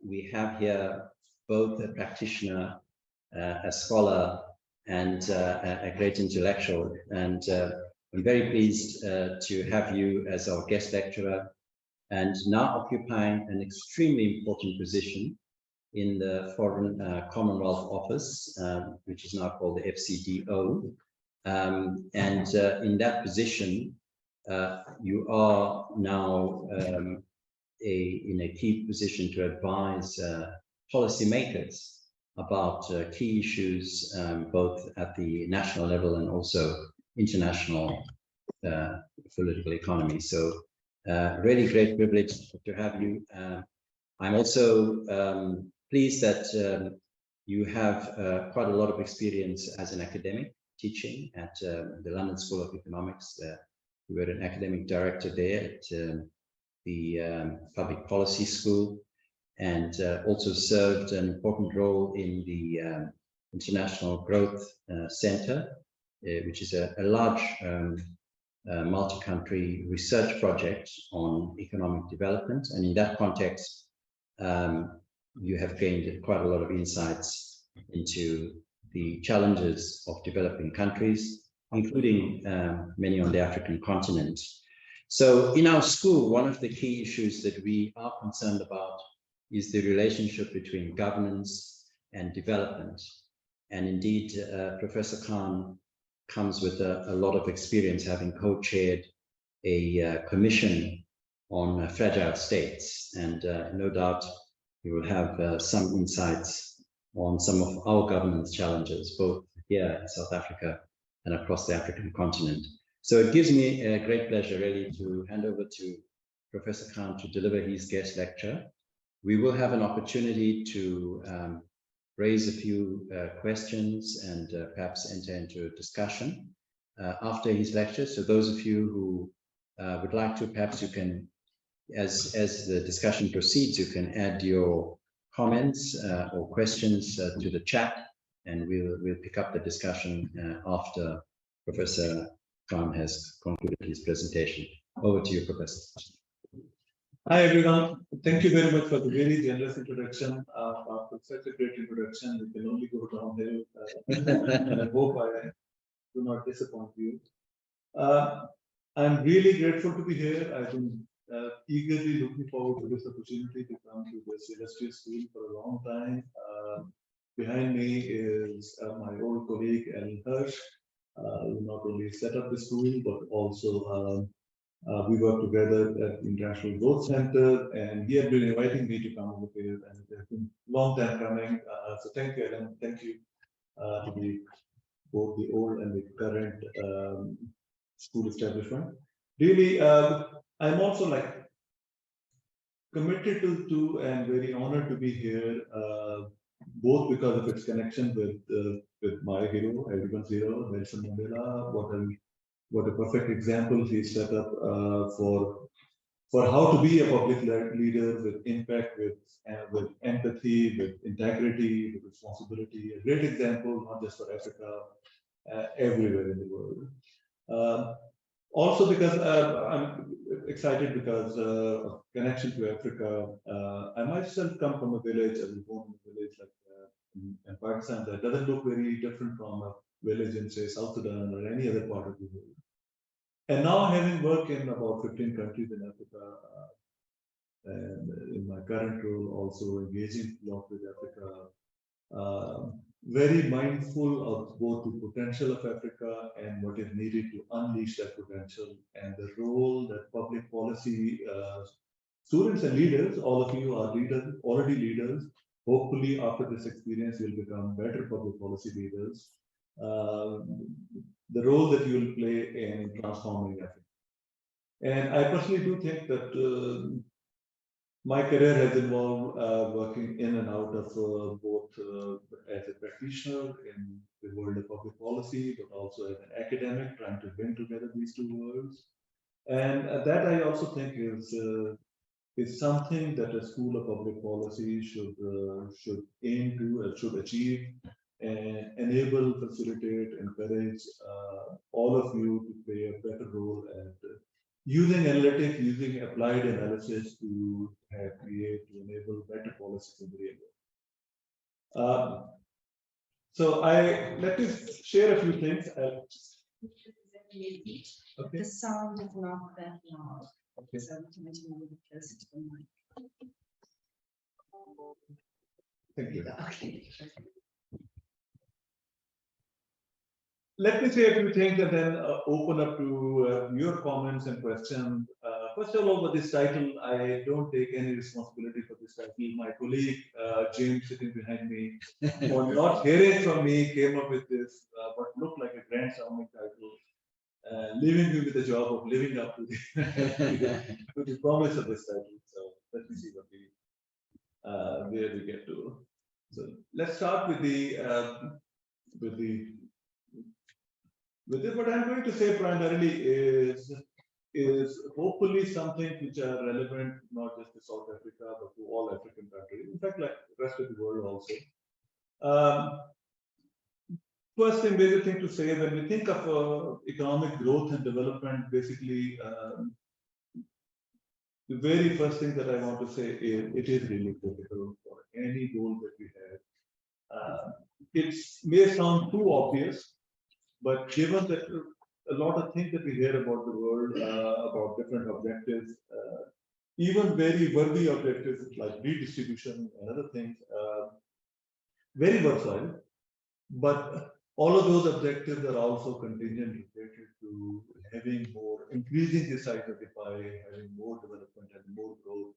we have here both a practitioner, a scholar, and a great intellectual. And I'm very pleased to have you as our guest lecturer, and now occupying an extremely important position in the Foreign Commonwealth Office, which is now called the FCDO. And in that position, you are now in a key position to advise policymakers about key issues, both at the national level and also international political economy. So really great privilege to have you. I'm also pleased that you have quite a lot of experience as an academic teaching at the London School of Economics. You were an academic director there at the Public Policy School, and also served an important role in the International Growth Center, which is a large multi-country research project on economic development. And in that context, you have gained quite a lot of insights into the challenges of developing countries, including many on the African continent. So in our school, one of the key issues that we are concerned about is the relationship between governance and development. And indeed, Professor Khan comes with a lot of experience, having co-chaired a commission on fragile states. And no doubt you will have some insights on some of our governance challenges, both here in South Africa and across the African continent. So it gives me a great pleasure really to hand over to Professor Khan to deliver his guest lecture. We will have an opportunity to raise a few questions and perhaps enter into a discussion after his lecture. So those of you who would like to, perhaps you can, as the discussion proceeds, you can add your comments or questions to the chat, and we'll pick up the discussion after Professor Khan has concluded his presentation. Over to you, Professor. Hi, everyone. Thank you very much for the very generous introduction. After such a great introduction, we can only go downhill. I hope I do not disappoint you. I'm really grateful to be here. I've been eagerly looking forward to this opportunity to come to this illustrious school for a long time. Behind me is my old colleague, Alan Hirsch, who not only set up the school, but also we work together at the International Growth Center, and he had been inviting me to come over here, and it has been a long time coming. So thank you, Alan. Thank you to both the old and the current school establishment. Really, I'm also committed to and very honored to be here, both because of its connection with my hero, everyone's hero, Nelson Mandela. What a perfect example he set up for how to be a public leader with impact, with empathy, with integrity, with responsibility. A great example, not just for Africa, everywhere in the world. Also, because I'm excited because of connection to Africa. I myself come from a village. I was born in a village in Pakistan that doesn't look very different from a village in, say, South Sudan or any other part of the world. And now, having worked in about 15 countries in Africa, and in my current role, also engaging a lot with Africa, very mindful of both the potential of Africa and what is needed to unleash that potential, and the role that public policy students and leaders, all of you are leaders, already leaders. Hopefully, after this experience, you'll become better public policy leaders. The role that you will play in transforming Africa. And I personally do think that my career has involved working in and out of both as a practitioner in the world of public policy, but also as an academic trying to bring together these two worlds. And that I also think is something that a school of public policy should aim to, should achieve, and enable, facilitate, encourage all of you to play a better role at using analytics, using applied analysis to create, to enable better policies in the real world. So let me share a few things. Okay. The sound is not that loud. Okay. So we can move it closer to the mic. Thank you. Okay. Let me say a few things and then open up to your comments and questions. First of all, with this title, I don't take any responsibility for this title. My colleague, James, sitting behind me, on not hearing from me, came up with this, what looked like a grand sounding title, leaving me with the job of living up to the promise of this title. So let me see what where we get to. So let's start with what I'm going to say primarily is hopefully something which are relevant not just to South Africa but to all African countries, in fact, like the rest of the world also. First thing, basic thing to say, when we think of economic growth and development, basically the very first thing that I want to say is it is really critical for any goal that we have. It may sound too obvious, but given that a lot of things that we hear about the world, about different objectives, even very worthy objectives like redistribution and other things, very worthwhile, but all of those objectives are also contingent related to increasing the size of the pie, having more development and more growth,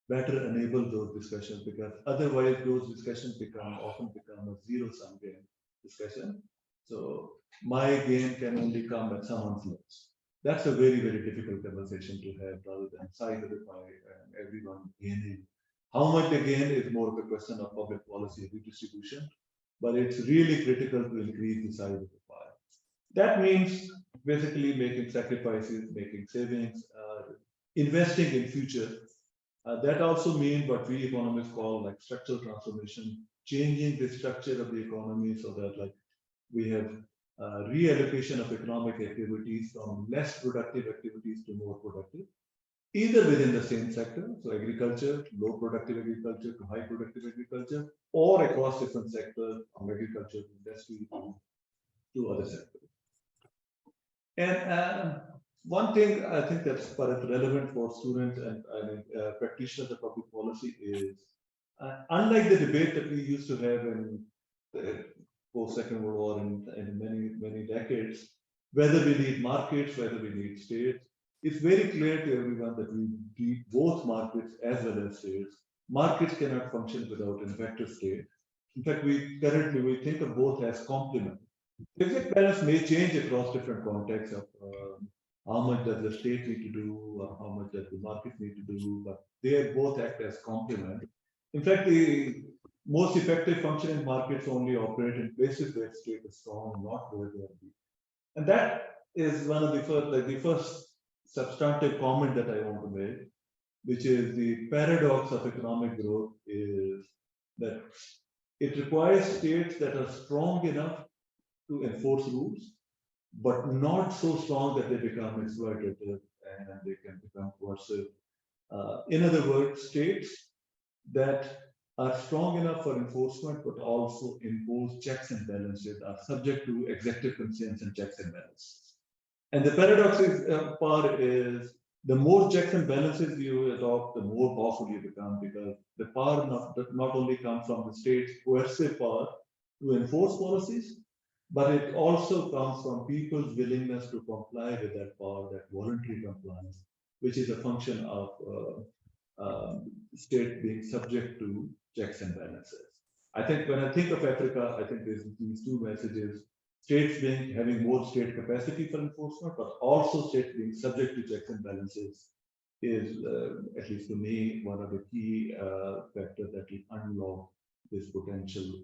better enable those discussions, because otherwise those discussions often become a zero-sum game discussion. So my gain can only come at someone's loss. That's a very, very difficult conversation to have rather than size of the pie and everyone gaining. How much they gain is more of a question of public policy redistribution, but it's really critical to increase the size of the pie. That means basically making sacrifices, making savings, investing in future. That also means what we economists call like structural transformation, changing the structure of the economy so that like we have reallocation of economic activities from less productive activities to more productive, either within the same sector, so agriculture, low productive agriculture to high productive agriculture, or across different sectors from agriculture to industry to other sectors. And one thing I think that's relevant for students and practitioners of public policy is, unlike the debate that we used to have in the post-Second World War and many, many decades, whether we need markets, whether we need states, it's very clear to everyone that we need both markets as well as states. Markets cannot function without an effective state. In fact, we think of both as complement. The exact balance may change across different contexts of how much does the state need to do, or how much does the market need to do, but they both act as complement. In fact, the most effective functioning markets only operate in places where state is strong, not where they are weak. And that is one of the first substantive comment that I want to make, which is the paradox of economic growth is that it requires states that are strong enough to enforce rules, but not so strong that they become exploitative and they can become coercive. In other words, states that are strong enough for enforcement, but also impose checks and balances, are subject to executive consents and checks and balances. And the paradox is the more checks and balances you adopt, the more powerful you become, because the power not only comes from the state's coercive power to enforce policies, but it also comes from people's willingness to comply with that power, that voluntary compliance, which is a function of state being subject to checks and balances. I think when I think of Africa, I think there's these two messages: states having more state capacity for enforcement, but also states being subject to checks and balances is, at least to me, one of the key factors that will unlock this potential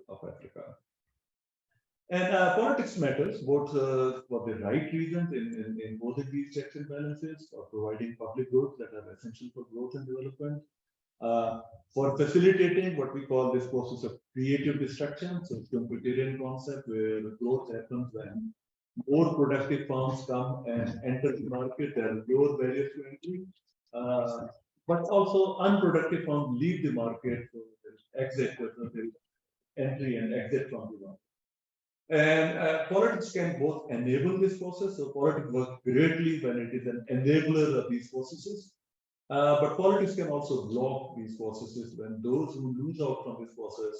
of Africa. And politics matters, both for the right reasons in imposing these checks and balances, for providing public goods that are essential for growth and development, for facilitating what we call this process of creative destruction. So it's a Schumpeterian concept where growth happens when more productive firms come and enter the market, there are lower barriers to entry. But also unproductive firms leave the market, so there's exit, there's entry and exit from the market. And politics can both enable this process, so politics works greatly when it is an enabler of these processes. But politics can also block these processes when those who lose out from this process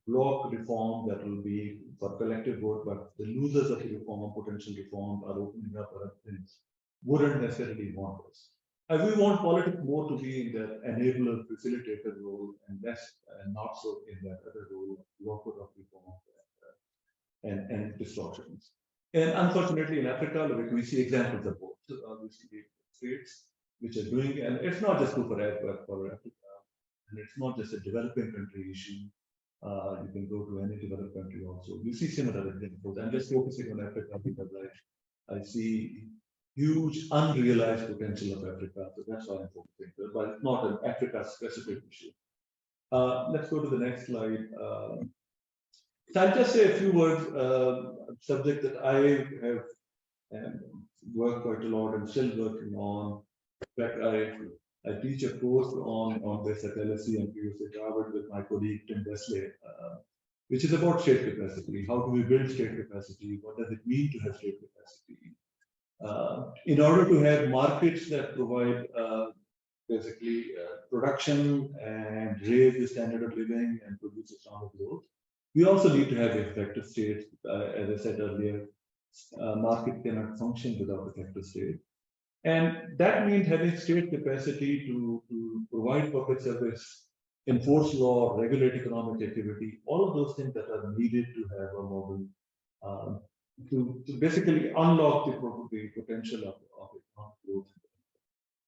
block reform that will be for collective good, but the losers of the reform or potential reform are opening up other things, wouldn't necessarily want this. And we want politics more to be in that enabler, facilitator role, and less, and not so in that other role, blocker of reform and distortions. And unfortunately, in Africa, we see examples of both. We see states which are doing, and it's not just true for Africa, and it's not just a developing country issue. You can go to any developed country also. We see similar examples. I'm just focusing on Africa because I see huge unrealized potential of Africa. So that's why I'm focusing there, but it's not an Africa specific issue. Let's go to the next slide. So I'll just say a few words, subject that I have worked quite a lot and still working on. In fact, I teach a course on this at LSE and previously Harvard with my colleague Tim Wesley, which is about state capacity. How do we build state capacity? What does it mean to have state capacity? In order to have markets that provide basically production and raise the standard of living and produce economic growth, we also need to have effective states. As I said earlier, market cannot function without effective state. And that means having state capacity to provide public service, enforce law, regulate economic activity, all of those things that are needed to have a model to basically unlock the potential of economic growth.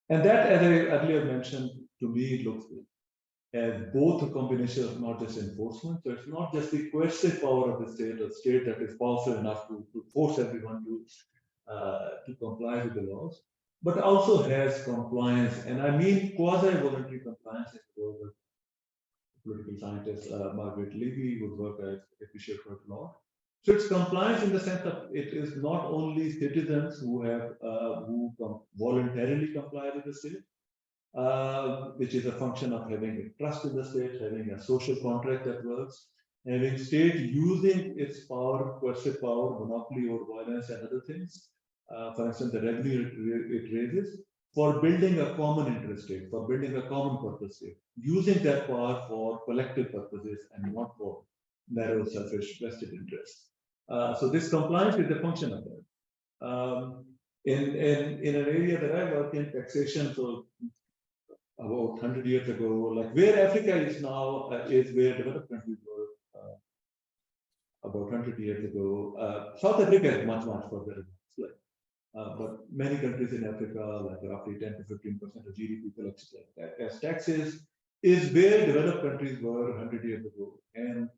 And that, as I earlier mentioned, to me, it looks as both a combination of not just enforcement, so it's not just the coercive power of the state, a state that is powerful enough to force everyone to comply with the laws, but also has compliance, and I mean quasi-voluntary compliance. With political scientist Margaret Levy, whose work I appreciate quite a lot. So it's compliance in the sense that it is not only citizens who have voluntarily comply with the state, which is a function of having a trust in the state, having a social contract that works, having state using its power, coercive power, monopoly over violence and other things. For instance, the revenue it raises for building a common interest state, for building a common purpose state, using that power for collective purposes and not for narrow, selfish, vested interests. So this compliance is a function of that. In an area that I work in, taxation, so about 100 years ago, like where Africa is now, is where developed countries were about 100 years ago. South Africa is much further. But many countries in Africa, like roughly 10 to 15% of GDP collected as taxes, is where developed countries were 100 years ago. And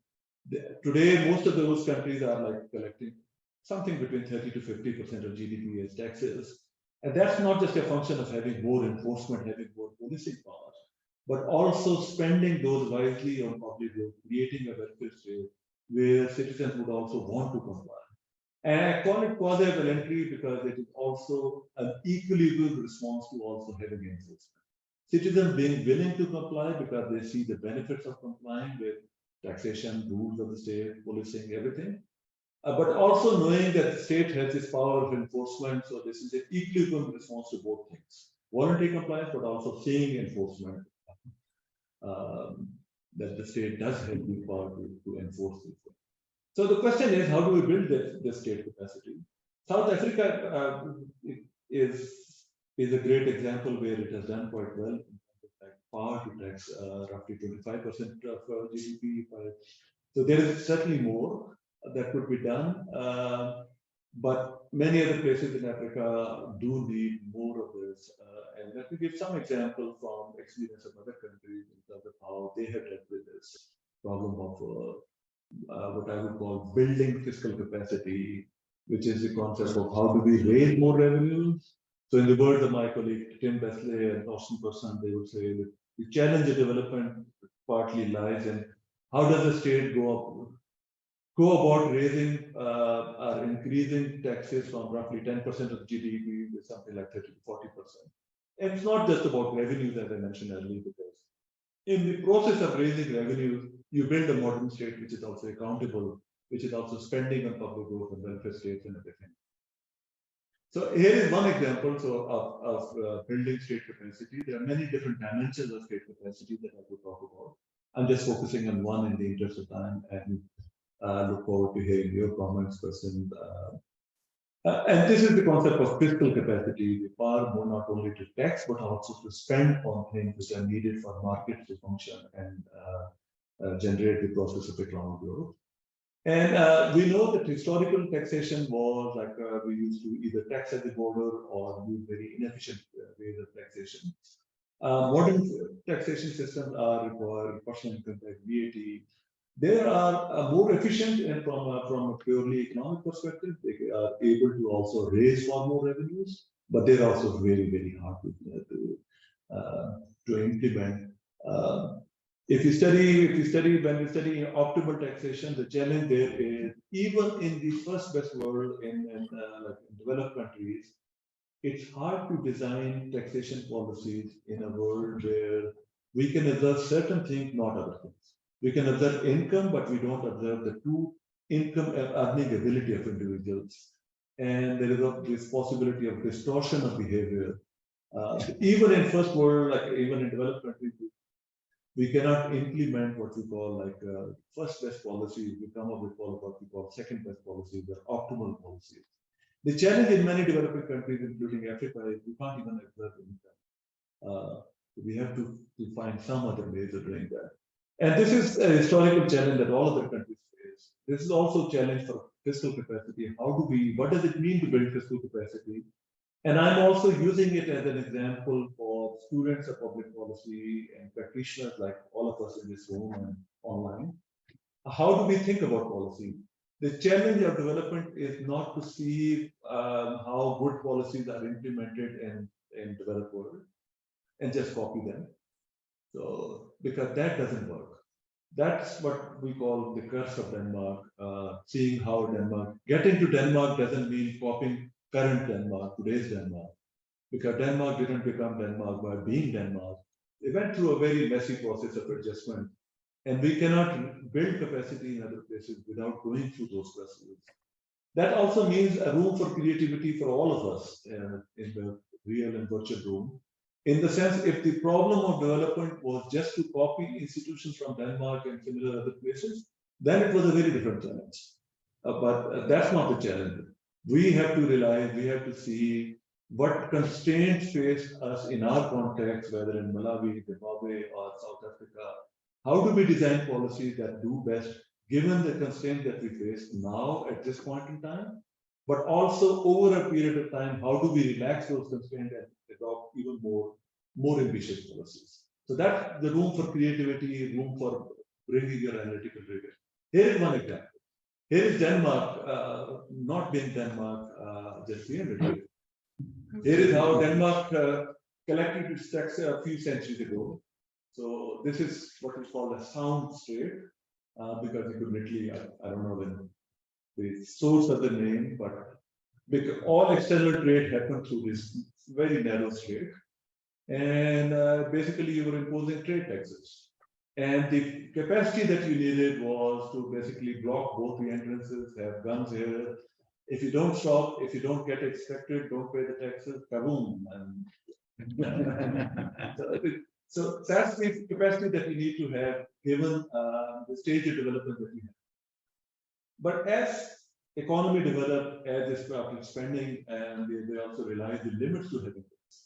today, most of those countries are like collecting something between 30 to 50% of GDP as taxes. And that's not just a function of having more enforcement, having more policing power, but also spending those wisely on public good, creating a welfare state where citizens would also want to comply. And I call it quasi-voluntary because it is also an equally good response to also having enforcement. Citizens being willing to comply because they see the benefits of complying with taxation, rules of the state, policing, everything. But also knowing that the state has this power of enforcement, so this is an equally good response to both things. Voluntary compliance, but also seeing enforcement, that the state does have the power to enforce these things. So the question is, how do we build this state capacity? South Africa is a great example where it has done quite well. Power to tax roughly 25% of GDP. So there is certainly more that could be done, but many other places in Africa do need more of this. And let me give some examples from experience of other countries in terms of how they have dealt with this problem of what I would call building fiscal capacity, which is the concept of how do we raise more revenues. So in the words of my colleague Tim Wesley and Austin Person, they would say that the challenge of development partly lies in how does the state go up go about raising or increasing taxes from roughly 10% of GDP to something like 30 to 40%. And it's not just about revenues, as I mentioned earlier, because in the process of raising revenues, you build a modern state which is also accountable, which is also spending on public growth and welfare states and everything. So here is one example of building state capacity. There are many different dimensions of state capacity that I could talk about. I'm just focusing on one in the interest of time, and look forward to hearing your comments, questions. And this is the concept of fiscal capacity, the power more not only to tax, but also to spend on things which are needed for markets to function and generate the process of economic growth. And we know that historical taxation was like we used to either tax at the border or use very inefficient ways of taxation. Modern taxation systems are required personal income tax, VAT. They are more efficient, and from a purely economic perspective, they are able to also raise far more revenues, but they're also very, very hard to implement. If you study when you study optimal taxation, the challenge there is even in the first best world like in developed countries, it's hard to design taxation policies in a world where we can observe certain things, not other things. We can observe income, but we don't observe the true income earning ability of individuals. And there is this possibility of distortion of behavior. Even in first world, like even in developed countries, we cannot implement what we call like first best policies. We come up with what we call second best policies or optimal policies. The challenge in many developing countries, including Africa, is we can't even observe income. We have to find some other ways of doing that. And this is a historical challenge that all other countries face. This is also a challenge for fiscal capacity. What does it mean to build fiscal capacity? And I'm also using it as an example for students of public policy and practitioners like all of us in this room and online. How do we think about policy? The challenge of development is not to see how good policies are implemented in developed world and just copy them. So, because that doesn't work. That's what we call the curse of Denmark, seeing how getting to Denmark doesn't mean copying current Denmark, today's Denmark, because Denmark didn't become Denmark by being Denmark. They went through a very messy process of adjustment, and we cannot build capacity in other places without going through those processes. That also means a room for creativity for all of us in the real and virtual room. In the sense, if the problem of development was just to copy institutions from Denmark and similar other places, then it was a very different challenge. But that's not the challenge. We have to realize, we have to see what constraints face us in our context, whether in Malawi, Zimbabwe, or South Africa. How do we design policies that do best, given the constraints that we face now at this point in time, but also over a period of time, how do we relax those constraints and adopt even more ambitious policies? So that's the room for creativity, room for bringing your analytical rigor. Here is one example. Here is Denmark, not being Denmark just 300 years. Here is how Denmark collected its tax a few centuries ago. So this is what is called a sound state, because you could literally, I don't know the source of the name, but because all external trade happened through this very narrow strait. And basically you were imposing trade taxes. And the capacity that you needed was to basically block both the entrances, have guns here. If you don't stop, if you don't get expected, don't pay the taxes, kaboom. So that's the capacity that we need to have given the stage of development that we have. But as economy developed, as they started spending, and they also realized the limits to having this.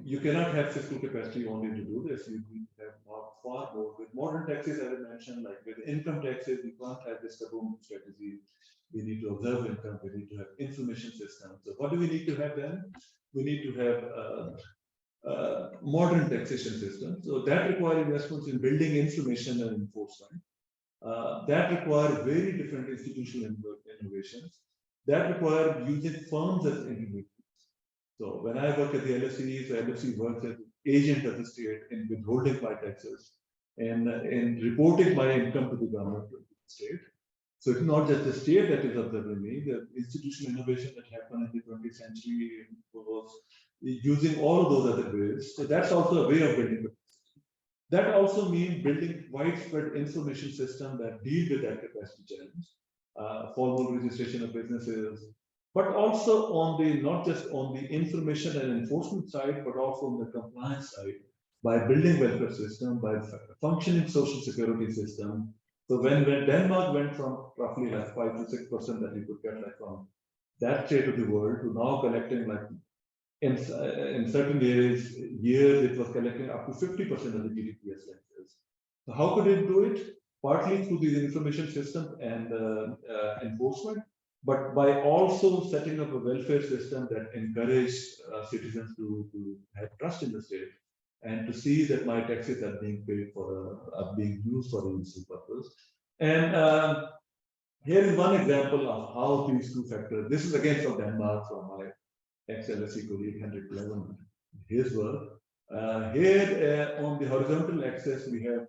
You cannot have fiscal capacity only to do this. You need to have far more. With modern taxes, as I mentioned, like with income taxes, we can't have this kaboom strategy. We need to observe income. We need to have information systems. So what do we need to have then? We need to have modern taxation systems. So that requires investments in building information and enforcement. That requires very different institutional innovations. That requires using firms as intermediaries. So when I work at the LSE, so LSE works as agent of the state in withholding my taxes. in reporting my income to the government of the state. So it's not just the state that is observing me, the institutional innovation that happened in the 20th century was using all of those other ways. So that's also a way of building capacity. That also means building widespread information system that deal with that capacity challenge, formal registration of businesses, but also on the, not just on the information and enforcement side, but also on the compliance side, by building welfare system, by functioning social security system. So when Denmark went from roughly like 5 to 6% that you could get like from that state of the world to now collecting like in certain years it was collecting up to 50% of the GDP as taxes. So how could it do it? Partly through the information system and enforcement, but by also setting up a welfare system that encouraged citizens to have trust in the state and to see that my taxes are being paid for, are being used for a useful purpose. And here is one example of how these two factors, this is again from Denmark, from my ex-LSE colleague Henrik Leven, his work. Here on the horizontal axis, we have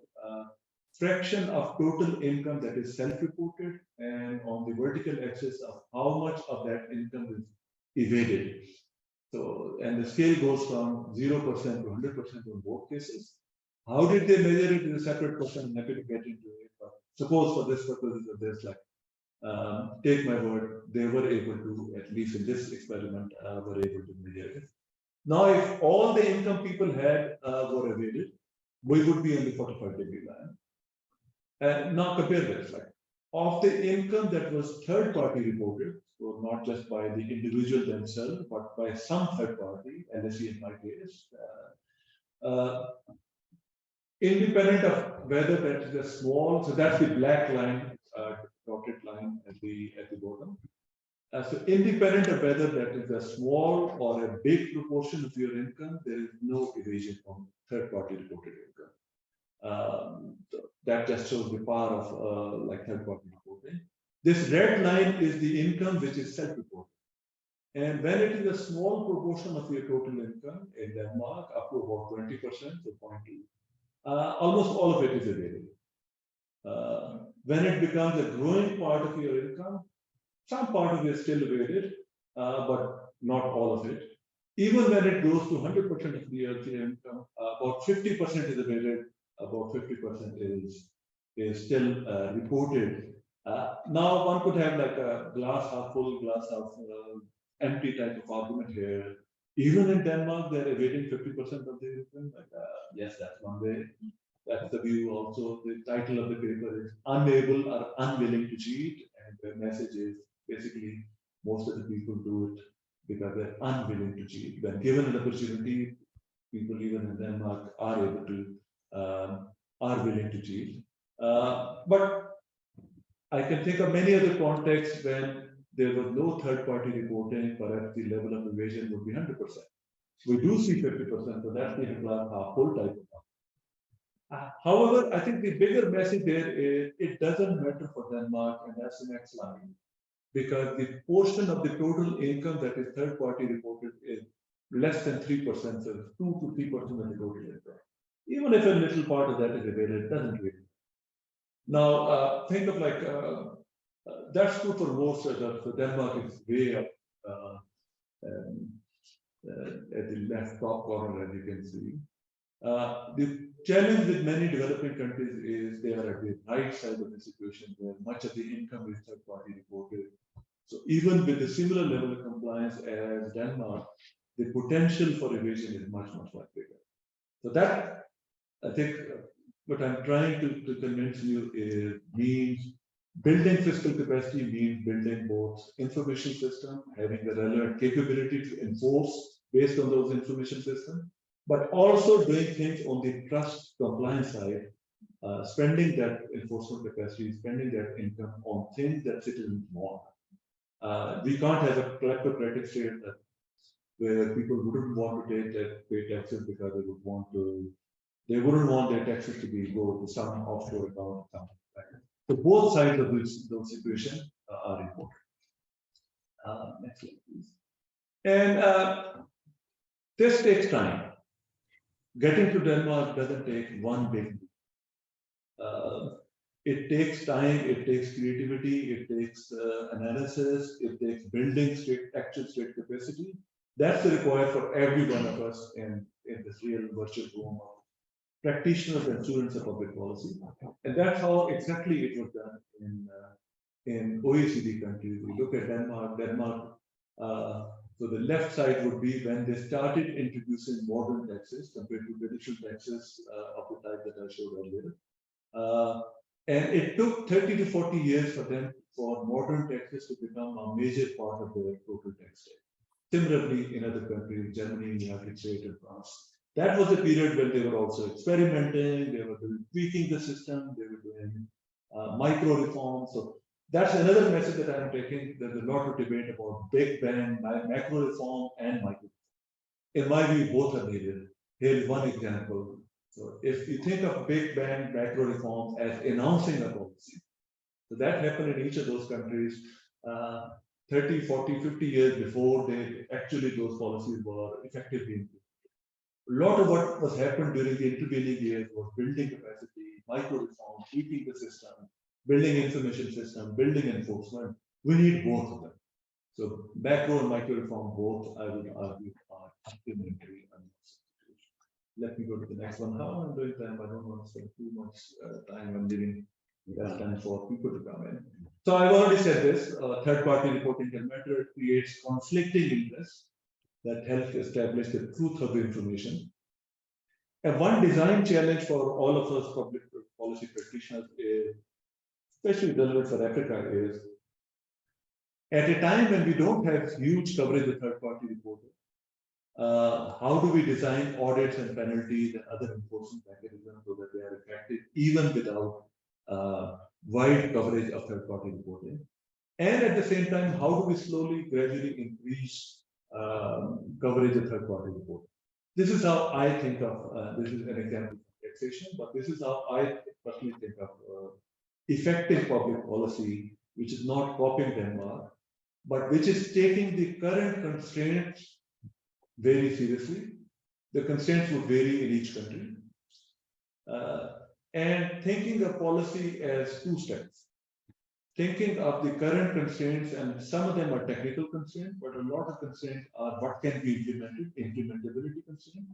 fraction of total income that is self-reported, and on the vertical axis of how much of that income is evaded. So, and the scale goes from 0% to 100% in both cases. How did they measure it is a separate question. I'm happy to get into it. But suppose for this purpose of this, like, take my word, they were able to, at least in this experiment, were able to measure it. Now, if all the income people had were evaded, we would be on the 45-degree line. And now compare this, like, of the income that was third-party reported, so not just by the individual themselves, but by some third party, LSE in my case, independent of whether that is a small, so that's the black line, dotted line at the bottom. So independent of whether that is a small or a big proportion of your income, there is no evasion from third-party reported income. So that just shows the power of like third-party reporting. This red line is the income which is self-reported. And when it is a small proportion of your total income in Denmark, up to about 20%, so 0.2, almost all of it is evaded. When it becomes a growing part of your income, some part of it is still evaded, but not all of it. Even when it goes to 100% of your income, about 50% is evaded, about 50% is still reported. Now one could have like a glass half full, glass half empty type of argument here. Even in Denmark, they're evading 50% of their income. Yes, that's one way. That's the view also. The title of the paper is Unable or Unwilling to Cheat. And the message is basically most of the people do it because they're unwilling to cheat. When given an opportunity, people even in Denmark are able to, are willing to cheat. But I can think of many other contexts when there was no third-party reporting, perhaps the level of evasion would be 100%. We do see 50%, so that's the full type of. However, I think the bigger message there is it doesn't matter for Denmark, and that's the next line, because the portion of the total income that is third-party reported is less than 3%, so 2 to 3% of the total income. Even if a little part of that is evaded, it doesn't really. Now, think of like, that's true for most of the Denmark is way up at the left top corner, as you can see. The challenge with many developing countries is they are at the right side of the situation where much of the income is third-party reported. So even with a similar level of compliance as Denmark, the potential for evasion is much, much bigger. So that, I think, what I'm trying to convince you is means building fiscal capacity means building both information system, having the relevant capability to enforce based on those information systems, but also doing things on the trust compliance side, spending that enforcement capacity, spending that income on things that citizens want. We can't have a kleptocratic state where people wouldn't want to pay taxes because they wouldn't want their taxes to go to some offshore account. So both sides of those situations are important. Next slide, please. And this takes time. Getting to Denmark doesn't take one big. It takes time, it takes creativity, it takes analysis, it takes building actual state capacity. That's required for every one of us in this real virtual room of practitioners and students of public policy. And that's how exactly it was done in OECD countries. We look at Denmark, so the left side would be when they started introducing modern taxes compared to traditional taxes of the type that I showed earlier. And it took 30 to 40 years for them, for modern taxes to become a major part of their total tax rate. Similarly, in other countries, Germany, United States, and France. That was a period when they were also experimenting, they were tweaking the system, they were doing micro reforms. So that's another message that I'm taking. There's a lot of debate about big bang, macro reform, and micro reform. In my view, both are needed. Here's one example. So if you think of big bang macro reforms as announcing a policy, so that happened in each of those countries 30, 40, 50 years before they actually those policies were effectively implemented. A lot of what was happened during the intervening years was building capacity, micro reform, tweaking the system, building information system, building enforcement. We need both of them. So macro and micro reform both, I would argue, are complementary. Let me go to the next one. How I'm doing time, I don't want to spend too much time on leaving that time for people to come in. So I've already said this, third-party reporting can matter. It creates conflicting interests that help establish the truth of the information. And one design challenge for all of us public policy practitioners is, especially relevant for Africa, is at a time when we don't have huge coverage of third-party reporting, how do we design audits and penalties and other enforcement mechanisms so that they are effective even without wide coverage of third-party reporting? And at the same time, how do we slowly, gradually increase coverage of third-party reporting? This is how I think of, this is an example of taxation, but this is how I personally think of effective public policy, which is not copying Denmark, but which is taking the current constraints very seriously. The constraints would vary in each country. And thinking of policy as two steps. Thinking of the current constraints, and some of them are technical constraints, but a lot of constraints are what can be implemented, implementability constraints.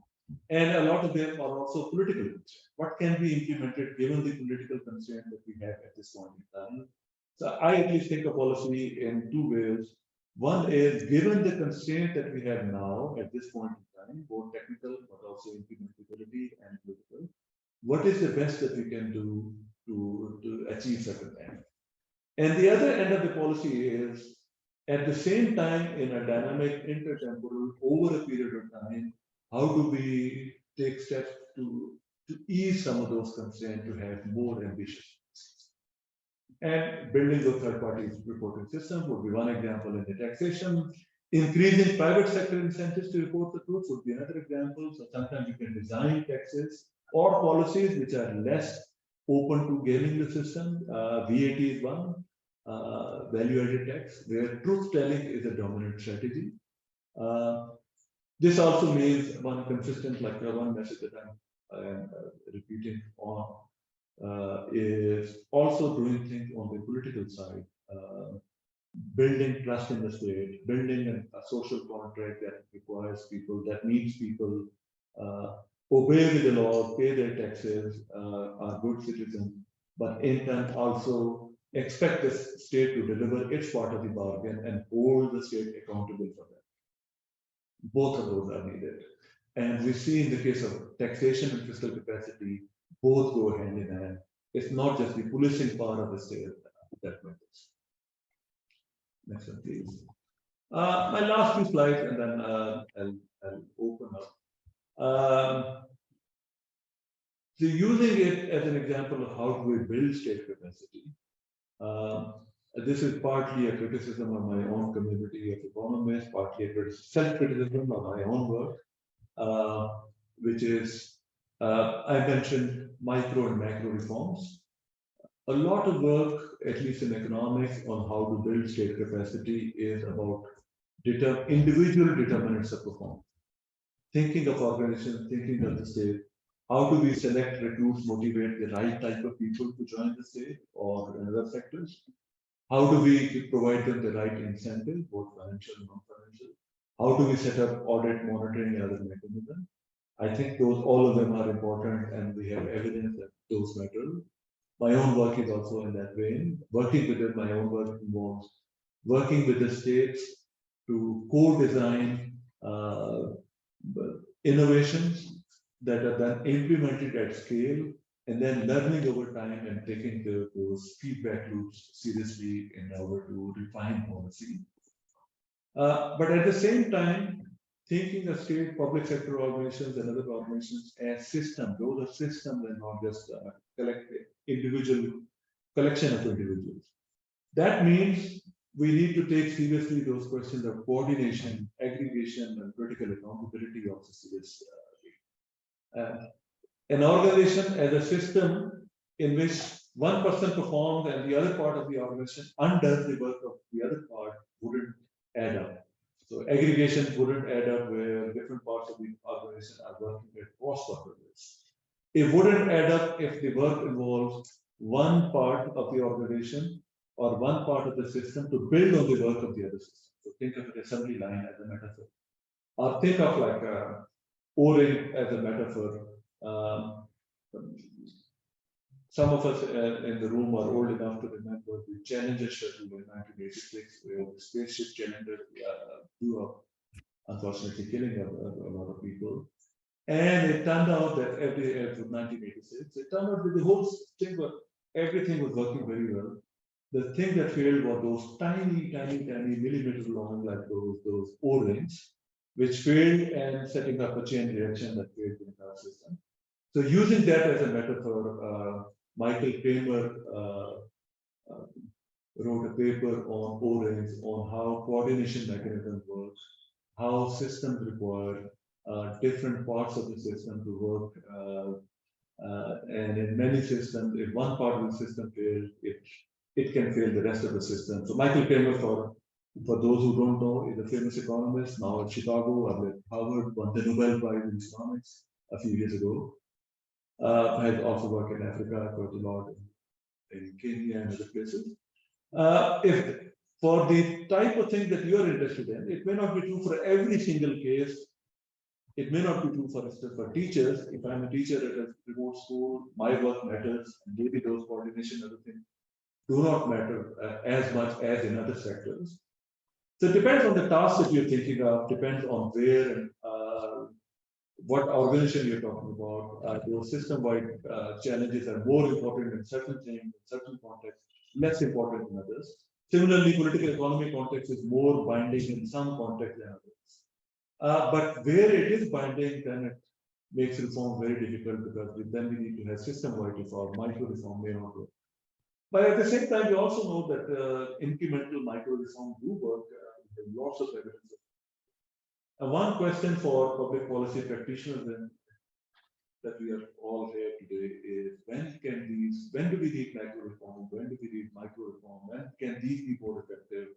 And a lot of them are also political constraints. What can be implemented given the political constraints that we have at this point in time? So I at least think of policy in two ways. One is, given the constraint that we have now at this point in time, both technical but also implementability and political, what is the best that we can do to achieve certain things? And the other end of the policy is, at the same time, in a dynamic intertemporal over a period of time, how do we take steps to ease some of those constraints to have more ambitious? And building the third-party reporting system would be one example in the taxation. Increasing private sector incentives to report the truth would be another example. So sometimes you can design taxes or policies which are less open to gaming the system. VAT is one, value-added tax, where truth-telling is a dominant strategy. This also means one consistent, like one message that I am repeating on, is also doing things on the political side, building trust in the state, building a social contract that requires people, that needs people obey the law, pay their taxes, are good citizens, but in turn also expect the state to deliver its part of the bargain and hold the state accountable for that. Both of those are needed. And we see in the case of taxation and fiscal capacity, both go hand in hand. It's not just the policing part of the state that matters. Next one, please. My last few slides, and then I'll open up. So using it as an example of how do we build state capacity. This is partly a criticism of my own community of economists, partly a self-criticism of my own work, which is, I mentioned micro and macro reforms. A lot of work, at least in economics, on how to build state capacity is about individual determinants of performance. Thinking of organizations, thinking of the state How do we select, recruit, motivate the right type of people to join the state or another sectors? How do we provide them the right incentive, both financial and non-financial? How do we set up audit, monitoring, and other mechanisms? I think all of them are important, and we have evidence that those matter. My own work is also in that vein. Working with it, my own work involves working with the states to co-design innovations that are then implemented at scale, and then learning over time and taking those feedback loops seriously in order to refine policy. But at the same time, thinking of state public sector organizations and other organizations as systems. Those are systems and not just individual collection of individuals. That means we need to take seriously those questions of coordination, aggregation, and critical accountability also seriously. An organization as a system in which one person performs and the other part of the organization undoes the work of the other part wouldn't add up. So aggregation wouldn't add up where different parts of the organization are working at cross-purposes. It wouldn't add up if the work involves one part of the organization or one part of the system to build on the work of the other system. So think of an assembly line as a metaphor. Or think of like a O-ring as a metaphor. Some of us in the room are old enough to remember the Challenger shuttle in 1986, where the spaceship Challenger blew up, unfortunately killing a lot of people. And it turned out that 1986, it turned out that the whole thing everything was working very well. The thing that failed were those tiny millimeter long, like those O-rings, which failed and setting up a chain reaction that failed the entire system. So using that as a metaphor, Michael Kramer wrote a paper on O-rings, on how coordination mechanisms work, how systems require different parts of the system to work. And in many systems, if one part of the system fails, it can fail the rest of the system. So Michael Kramer, for those who don't know, is a famous economist, now at Chicago, at Harvard, won the Nobel Prize in economics a few years ago. Has also worked in Africa quite a lot, in Kenya and other places. If for the type of thing that you are interested in, it may not be true for every single case. It may not be true, for instance, for teachers. If I'm a teacher at a remote school, my work matters, and maybe those coordination other things do not matter as much as in other sectors. So it depends on the task that you're thinking of, depends on where and what organization you're talking about. Those system-wide challenges are more important in certain things, in certain contexts, less important in others. Similarly, political economy context is more binding in some contexts than others. But where it is binding, then it makes reform very difficult, because then we need to have system-wide reform. Micro reform may not work. But at the same time, we also know that incremental micro reform do work. There are lots of evidence. One question for public policy practitioners that we are all here today is, when do we need macro reform? When do we need micro reform? When can these be more effective?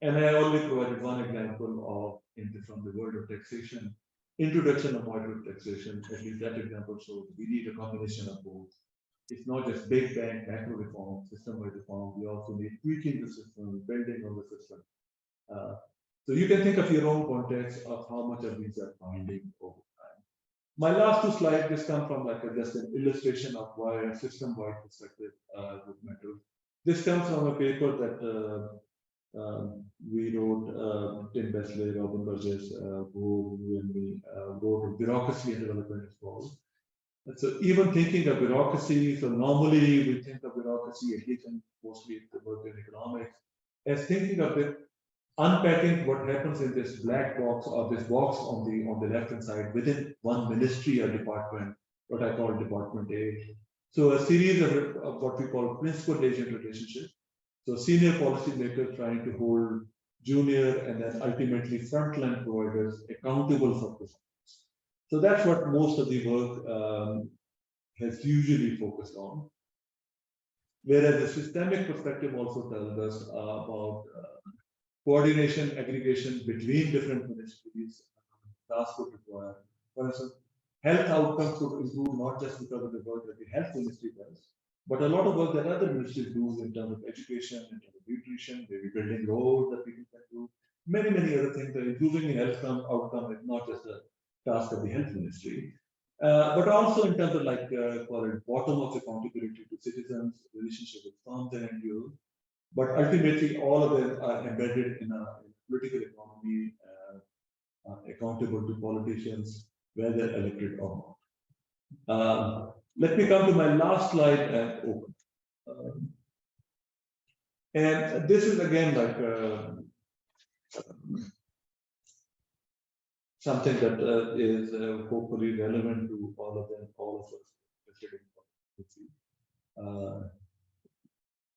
And I only provided one example from the world of taxation, introduction of micro taxation. At least that example shows we need a combination of both. It's not just big bang macro reform, system-wide reform. We also need tweaking the system, building on the system. So you can think of your own context of how much of these are binding over time. My last two slides just come from just an illustration of why a system-wide perspective would matter. This comes from a paper that we wrote, Tim Besley, Robin Burgess, who and me wrote Bureaucracy and Development is called. And so even thinking of bureaucracy, so normally we think of bureaucracy, at least mostly the work in economics, as thinking of it, unpacking what happens in this black box or this box on the left-hand side within one ministry or department, what I call Department A. So a series of what we call principal-agent relationships. So senior policymakers trying to hold junior and then ultimately frontline providers accountable for performance. So that's what most of the work has usually focused on. Whereas the systemic perspective also tells us about coordination, aggregation between different ministries, tasks would require. For instance, health outcomes could improve not just because of the work that the health ministry does, but a lot of work that other ministries do in terms of education, in terms of nutrition, maybe building roads that people can do, many other things. That improving the health outcome is not just a task of the health ministry, but also in terms of like for a bottom-up accountability to citizens, relationship with firms and NGOs. But ultimately, all of them are embedded in a political economy, accountable to politicians, whether elected or not. Let me come to my last slide and open. And this is again like something that is hopefully relevant to all of them, all of us.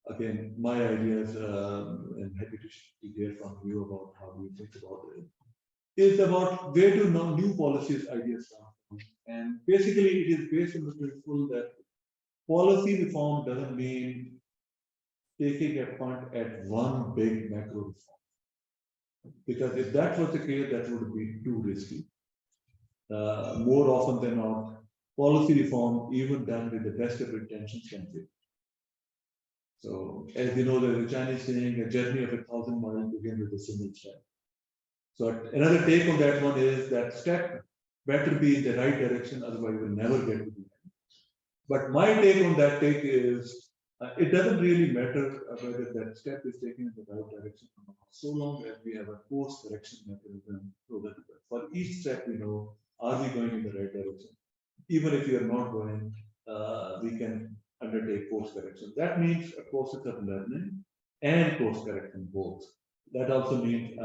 Again, my ideas, and happy to hear from you about how you think about it. Is about where do new policies ideas come from, and basically it is based on the principle that policy reform doesn't mean taking a punt at one big macro reform, because if that was the case, that would be too risky. More often than not, policy reform, even done with the best of intentions, can fail. So, as you know, there's a Chinese saying, a journey of 1,000 miles begins with a single step. So, another take on that one is that step better be in the right direction, otherwise we'll never get to the end. But my take on that take is, it doesn't really matter whether that step is taken in the right direction or not, so long as we have a course correction mechanism so that for each step we know, are we going in the right direction? Even if you are not going, we can undertake course correction. That means a process of learning and course correction both. That also means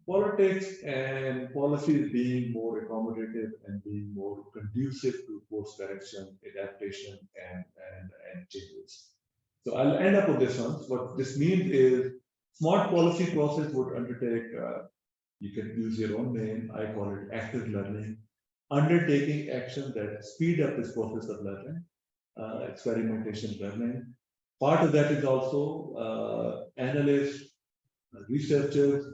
politics and policies being more accommodative and being more conducive to course correction, adaptation, and changes. So I'll end up with this one. What this means is smart policy process would undertake, you can use your own name, I call it active learning, undertaking action that speed up this process of learning, experimentation learning. Part of that is also analysts, researchers,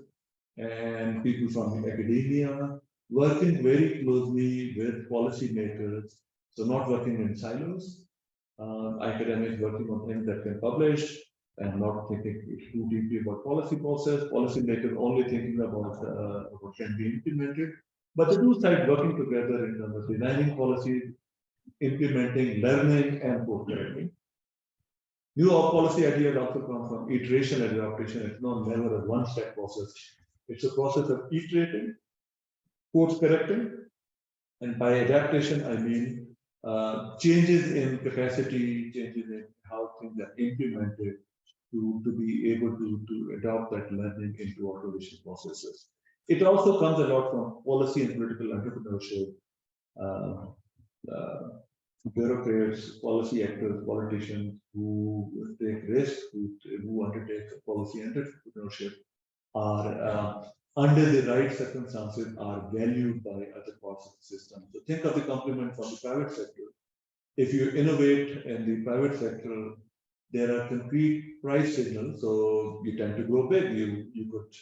and people from academia working very closely with policymakers. So not working in silos, academics working on things that can publish and not thinking too deeply about policy process, policymakers only thinking about what can be implemented. But the two sides working together in terms of designing policies, implementing, learning, and co-correcting. New policy ideas also come from iteration and adaptation. It's not never a one-step process. It's a process of iterating, course correcting, and by adaptation, I mean changes in capacity, changes in how things are implemented to be able to adopt that learning into automation processes. It also comes a lot from policy and political entrepreneurship, bureaucrats, policy actors, politicians who take risks, who undertake policy entrepreneurship, are under the right circumstances are valued by other parts of the system. So think of the complement from the private sector. If you innovate in the private sector, there are concrete price signals, so you tend to grow big. You could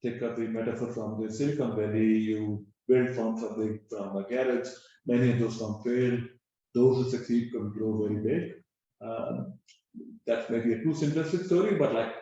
take up the metaphor from the Silicon Valley, you build from something from a garage, many of those firms fail. Those who succeed can grow very big. That's maybe a too simplistic story, but like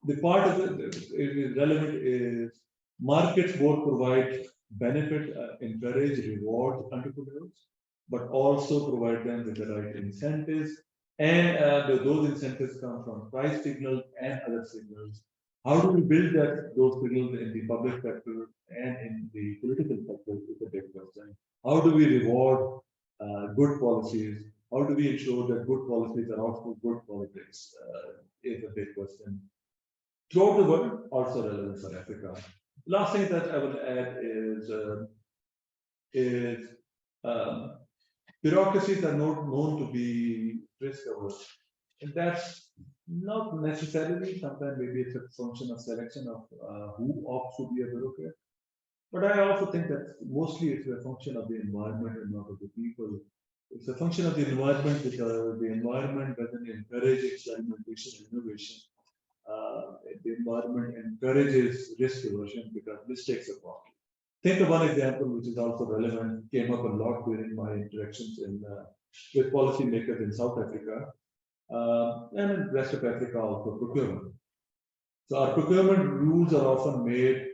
the part of it is relevant is markets both provide benefit, encourage, reward entrepreneurs, but also provide them with the right incentives. And those incentives come from price signals and other signals. How do we build those signals in the public sector and in the political sector is a big question. How do we reward good policies? How do we ensure that good policies are also good politics is a big question. Throughout the world, also relevant for Africa. Last thing that I will add is bureaucracies are not known to be risk averse. And that's not necessarily, sometimes maybe it's a function of selection of who opts to be a bureaucrat. But I also think that mostly it's a function of the environment and not of the people. It's a function of the environment because the environment doesn't encourage experimentation and innovation. The environment encourages risk aversion because mistakes are costly. Think of one example which is also relevant, came up a lot during my interactions with policymakers in South Africa and in rest of Africa also, procurement. So our procurement rules are often made,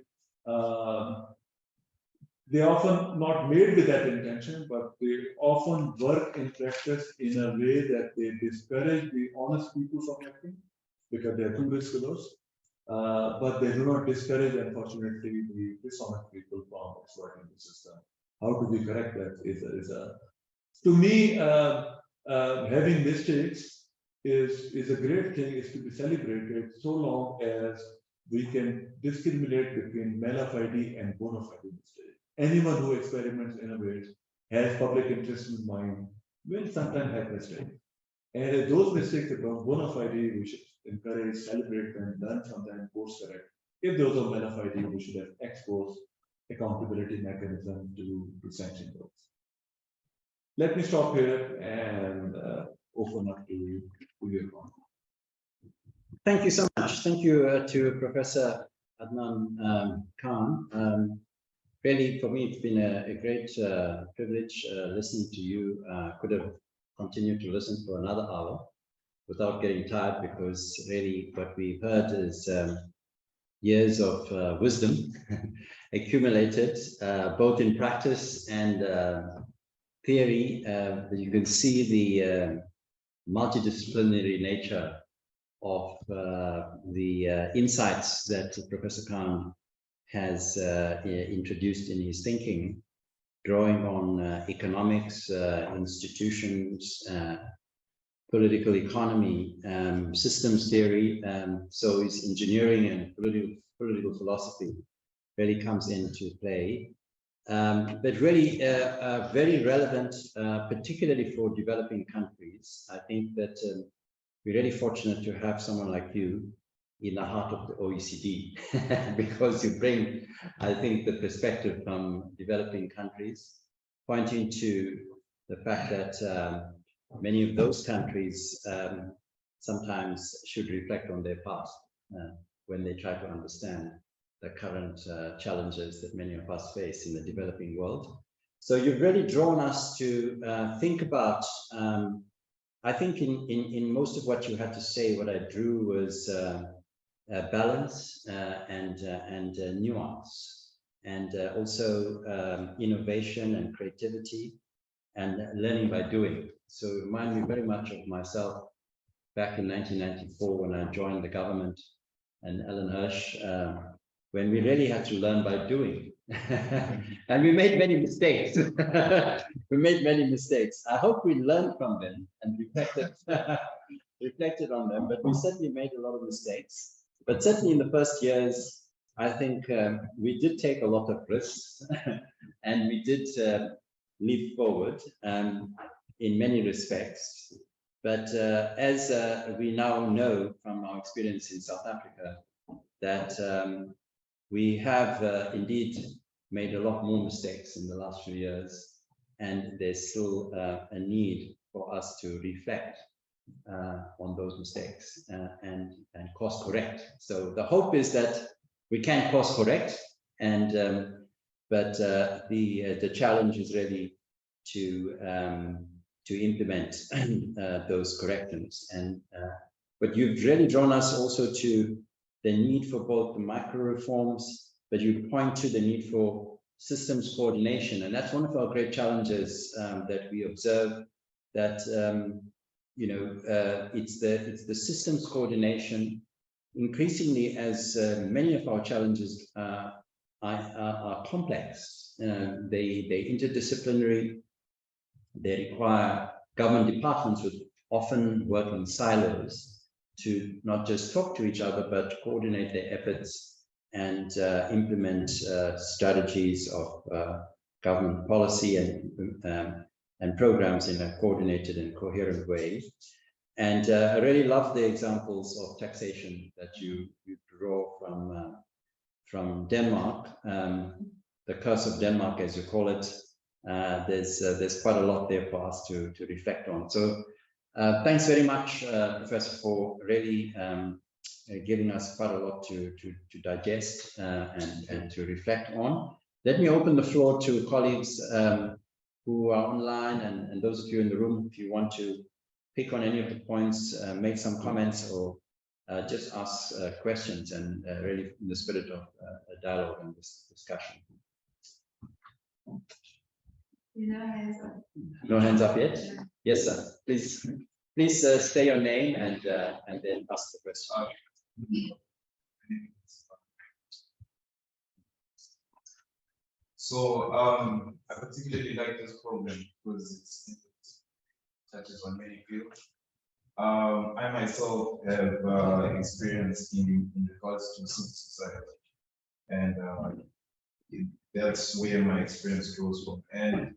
they're often not made with that intention, but they often work in practice in a way that they discourage the honest people from acting because they are too risk averse. But they do not discourage, unfortunately, the dishonest people from exploiting the system. How do we correct that? To me, having mistakes is a great thing, is to be celebrated so long as we can discriminate between mala fide and bona fide mistakes. Anyone who experiments, innovates, has public interest in mind, will sometimes have mistakes. And if those mistakes become bona fide, we should encourage, celebrate them, learn from them, course correct. If those are mala fide, we should have ex-post accountability mechanism to sanction those. Let me stop here and open up to your comment. Thank you so much. Thank you to Professor Adnan Khan. Really, for me, it's been a great privilege listening to you. Could have continued to listen for another hour without getting tired, because really what we've heard is years of wisdom accumulated, both in practice and theory. You can see the multidisciplinary nature of the insights that Professor Khan has introduced in his thinking, drawing on economics, institutions, political economy, systems theory. So his engineering and political philosophy really comes into play. But really very relevant, particularly for developing countries. I think that we're really fortunate to have someone like you in the heart of the OECD, because you bring, I think, the perspective from developing countries, pointing to the fact that many of those countries sometimes should reflect on their past when they try to understand the current challenges that many of us face in the developing world. So you've really drawn us to think about, I think in most of what you had to say, what I drew was balance and nuance, and also innovation and creativity and learning by doing. So it reminded me very much of myself back in 1994 when I joined the government and Alan Hirsch, when we really had to learn by doing. And we made many mistakes. We made many mistakes. I hope we learned from them and reflected on them, but we certainly made a lot of mistakes. But certainly in the first years, I think we did take a lot of risks and we did leap forward in many respects. But as we now know from our experience in South Africa, that we have indeed made a lot more mistakes in the last few years, and there's still a need for us to reflect on those mistakes and course correct. So the hope is that we can course correct, and but the challenge is really to implement those corrections. And but you've really drawn us also to the need for both the micro reforms, but you point to the need for systems coordination, and that's one of our great challenges that we observe. That you know, it's the systems coordination increasingly, as many of our challenges are complex. They interdisciplinary. They require government departments with often work in silos to not just talk to each other, but coordinate their efforts and implement strategies of government policy and programs in a coordinated and coherent way. And I really love the examples of taxation that you draw from Denmark, the curse of Denmark, as you call it. There's quite a lot there for us to reflect on. So thanks very much, Professor, for really giving us quite a lot to digest and to reflect on. Let me open the floor to colleagues who are online and those of you in the room, if you want to pick on any of the points, make some comments, or just ask questions, and really in the spirit of a dialogue and this discussion. No hands up. No hands up yet? Yes, sir. Please say your name and then ask the question. So I particularly like this program because it touches on many fields. I myself have experience in regards to civil society, and that's where my experience goes from. And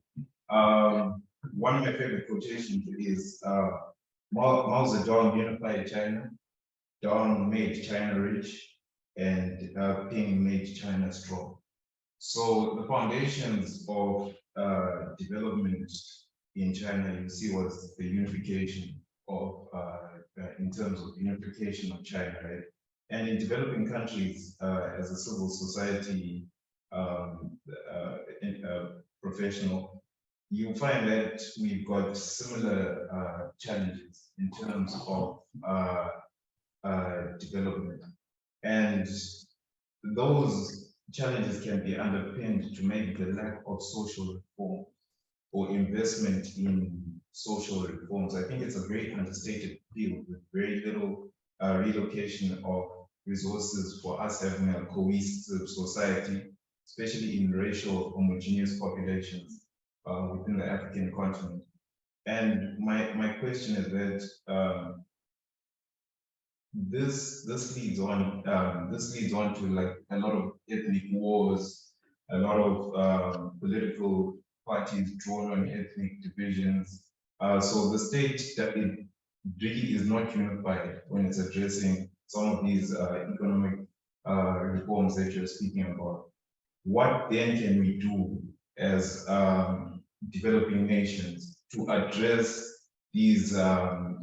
one of my favorite quotations is Mao Zedong unified China, Dong made China rich, and Ping made China strong. So the foundations of development in China, you see, was the unification of, in terms of unification of China, right? And in developing countries, as a civil society professional, you find that we've got similar challenges in terms of development. And those challenges can be underpinned to maybe the lack of social reform or investment in social reforms. I think it's a very understated field with very little relocation of resources for us having a cohesive society, especially in racial homogeneous populations within the African continent. And my question is that this leads on to like a lot of ethnic wars, a lot of political parties drawn on ethnic divisions. So the state that it really is not unified when it's addressing some of these economic reforms that you're speaking about. What then can we do as developing nations to address these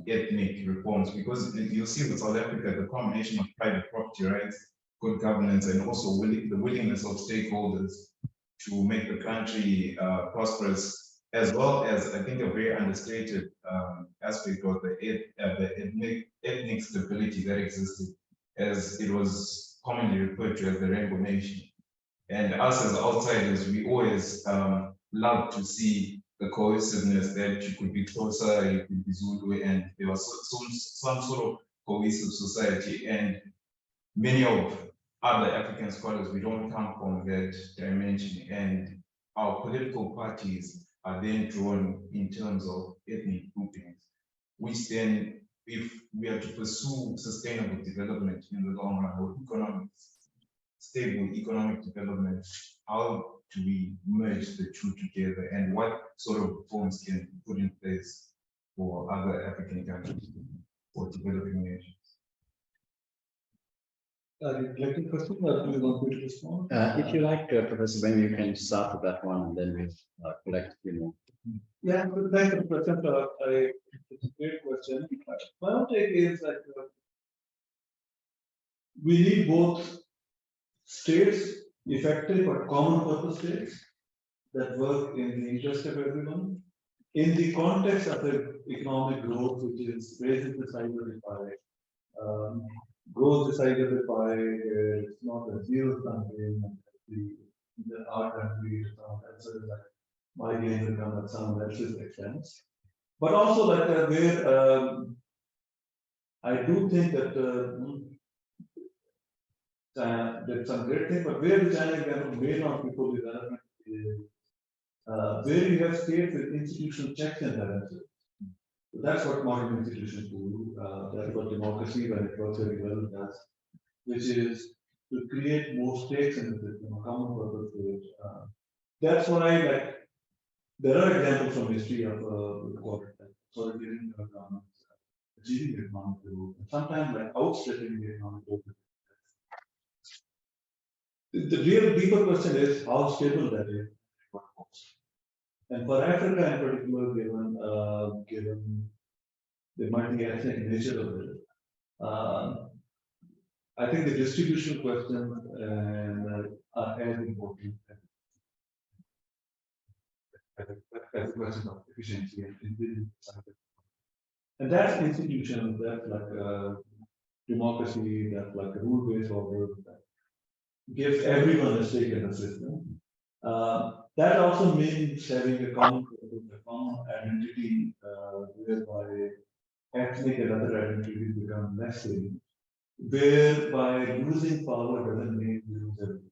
ethnic reforms? Because you see with South Africa, the combination of private property rights, good governance, and also the willingness of stakeholders to make the country prosperous, as well as, I think, a very understated aspect of the ethnic stability that existed, as it was commonly referred to as the Rainbow Nation. And us as outsiders, we always love to see the cohesiveness that you could be Xhosa, you could be Zulu, and there was some sort of cohesive society. And many of other African scholars, we don't come from that dimension, and our political parties are then drawn in terms of ethnic groupings, which then, if we are to pursue sustainable development in the long run, or stable economic development, how do we merge the two together, and what sort of reforms can be put in place for other African countries or developing nations? Reflecting question, or do you want me to respond? If you like, Professor, maybe you can start with that one, and then we'll collectively move. Yeah, but thanks for the question. It's a great question. My take is that we need both states, effective but common purpose states that work in the interest of everyone. In the context of the economic growth, which is raises the size of the pie, grows the size of the pie, it's not a zero sum game. Our country is not that my gains will come at someone else's expense. But also that where I do think that that's some great thing, but where the China example may not be fully relevant is where you have states with institutional checks and balances. So that's what modern institutions do. That's what democracy, when it works very well, does, which is to create more stakes in the system, a common purpose state. That's why, like, there are examples from history of authoritarian governments achieving economic growth, and sometimes like outstripping the economic growth. The real deeper question is how stable that is. And for Africa in particular, given the multi-ethnic nature of it, I think the distribution questions are as important. as a question of efficiency and that's institutions, that's like democracy, that's like a rule-based order that gives everyone a stake in the system. That also means having a common identity whereby ethnic and other identities become less salient, whereby losing power doesn't mean you lose everything.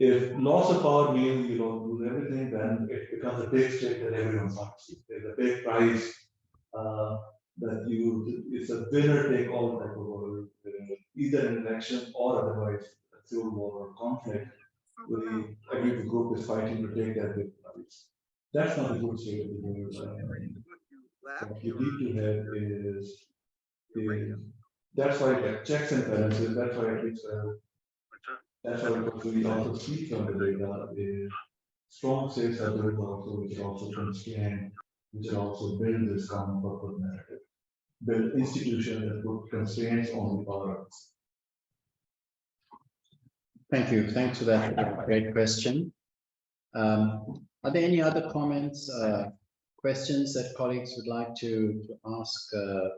If loss of power means you don't lose everything, then it becomes a big stake that everyone wants. There's a big prize that it's a winner take all type of war, either an election or otherwise a civil war or conflict. Every group is fighting to take that big prize. That's not a good state of the world. What you need to have is that's why like checks and balances. That's why at least that's why we also see from the data is strong states are those also which also constrain, which also build this common purpose narrative, build institutions that put constraints on the power. Thank you. Thanks for that great question. Are there any other comments, questions that colleagues would like to ask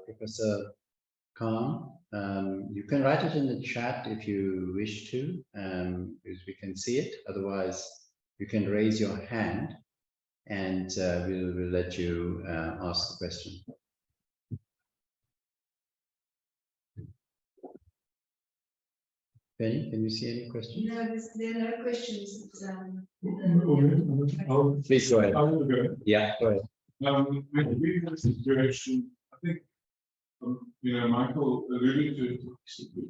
Professor Khan? You can write it in the chat if you wish to, because we can see it. Otherwise, you can raise your hand and we'll let you ask the question. Penny, can you see any questions? No, there are no questions. Please go ahead. I will go. Yeah, go ahead. We had a situation, I think, Michael alluded to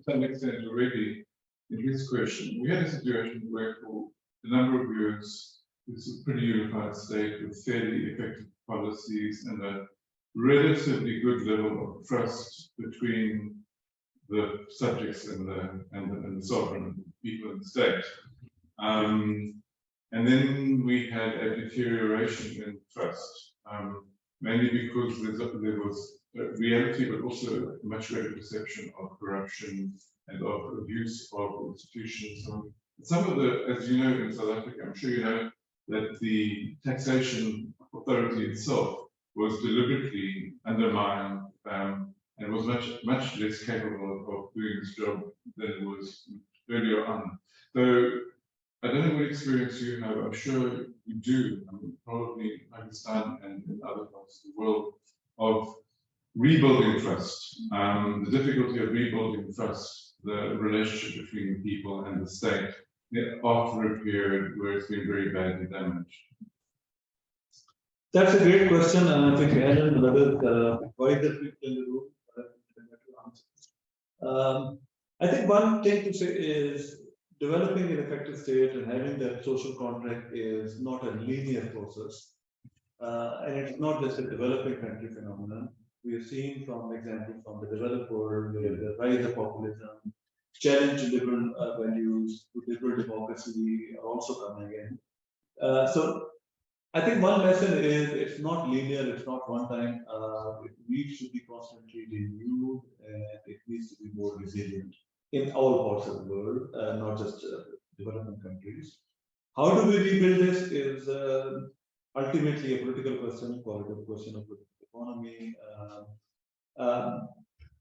some extent already in his question. We had a situation where for a number of years, this was a pretty unified state with fairly effective policies and a relatively good level of trust between the subjects and the sovereign people in the state. And then we had a deterioration in trust, mainly because there was reality, but also a much greater perception of corruption and of abuse of institutions. So some of the, as you know, in South Africa, I'm sure you know that the taxation authority itself was deliberately undermined and was much less capable of doing its job than it was earlier on. So I don't know what experience you have. I'm sure you do. Probably Pakistan and in other parts of the world of rebuilding trust. The difficulty of rebuilding trust, the relationship between people and the state after a period where it's been very badly damaged. That's a great question, and I think Adnan and others, wider people in the room, I think one thing to say is developing an effective state and having that social contract is not a linear process, and it's not just a developing country phenomenon. We have seen from examples from the developed world where the rise of populism, challenge to liberal values, to liberal democracy are also coming in. So I think one lesson is it's not linear, it's not one time. It needs to be constantly renewed and it needs to be more resilient in all parts of the world, not just developing countries. How do we rebuild this is ultimately a political question, qualitative question of political economy.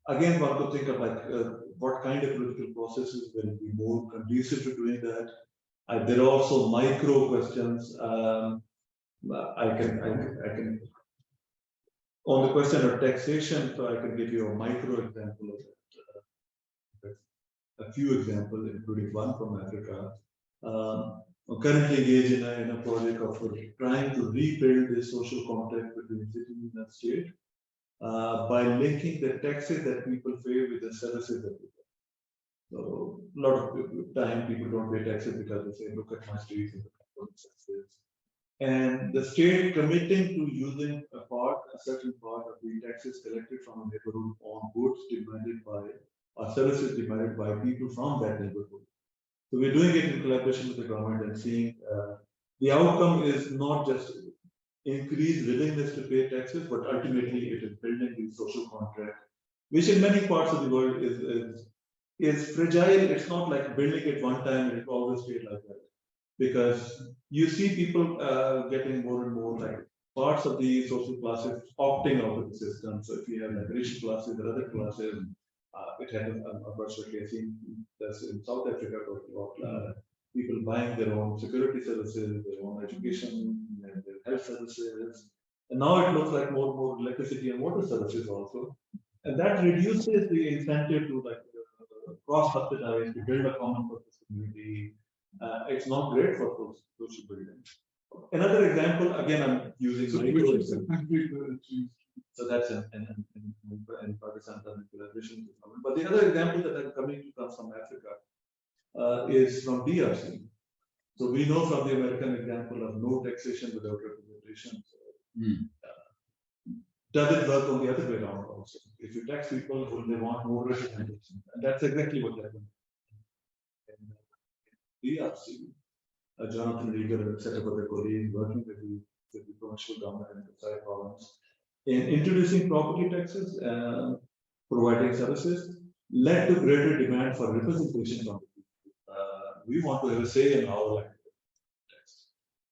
Again, one could think of like what kind of political processes will be more conducive to doing that. There are also micro questions. I can on the question of taxation, so I can give you a micro example of it. A few examples, including one from Africa. I'm currently engaged in a project of trying to rebuild this social contract between citizen and state by linking the taxes that people pay with the services that they pay. So a lot of time people don't pay taxes because they say, look at my streets and the taxes. And the state committing to using a certain part of the taxes collected from a neighborhood on goods demanded by or services demanded by people from that neighborhood. So we're doing it in collaboration with the government and seeing the outcome is not just increased willingness to pay taxes, but ultimately it is building the social contract, which in many parts of the world is fragile. It's not like building it one time and it always stayed like that. because you see people getting more and more like parts of the social classes opting out of the system. So if you have like rich classes or other classes, it happened unfortunately. I think that's in South Africa, about people buying their own security services, their own education, and their health services. And now it looks like more and more electricity and water services also. And that reduces the incentive to like cross-subsidize, to build a common purpose community. It's not great for social building. Another example, again, I'm using micro example. So that's in Pakistan, collaboration. But the other example that I'm coming to comes from Africa is from DRC. So we know from the American example of no taxation without representation. Does it work on the other way around also? If you tax people, will they want more representation? And that's exactly what happened. In DRC, Jonathan Rieger set up with a colleague working with the provincial government in the Kasai province in introducing property taxes, providing services, led to greater demand for representation from the people. We want to have a say in our tax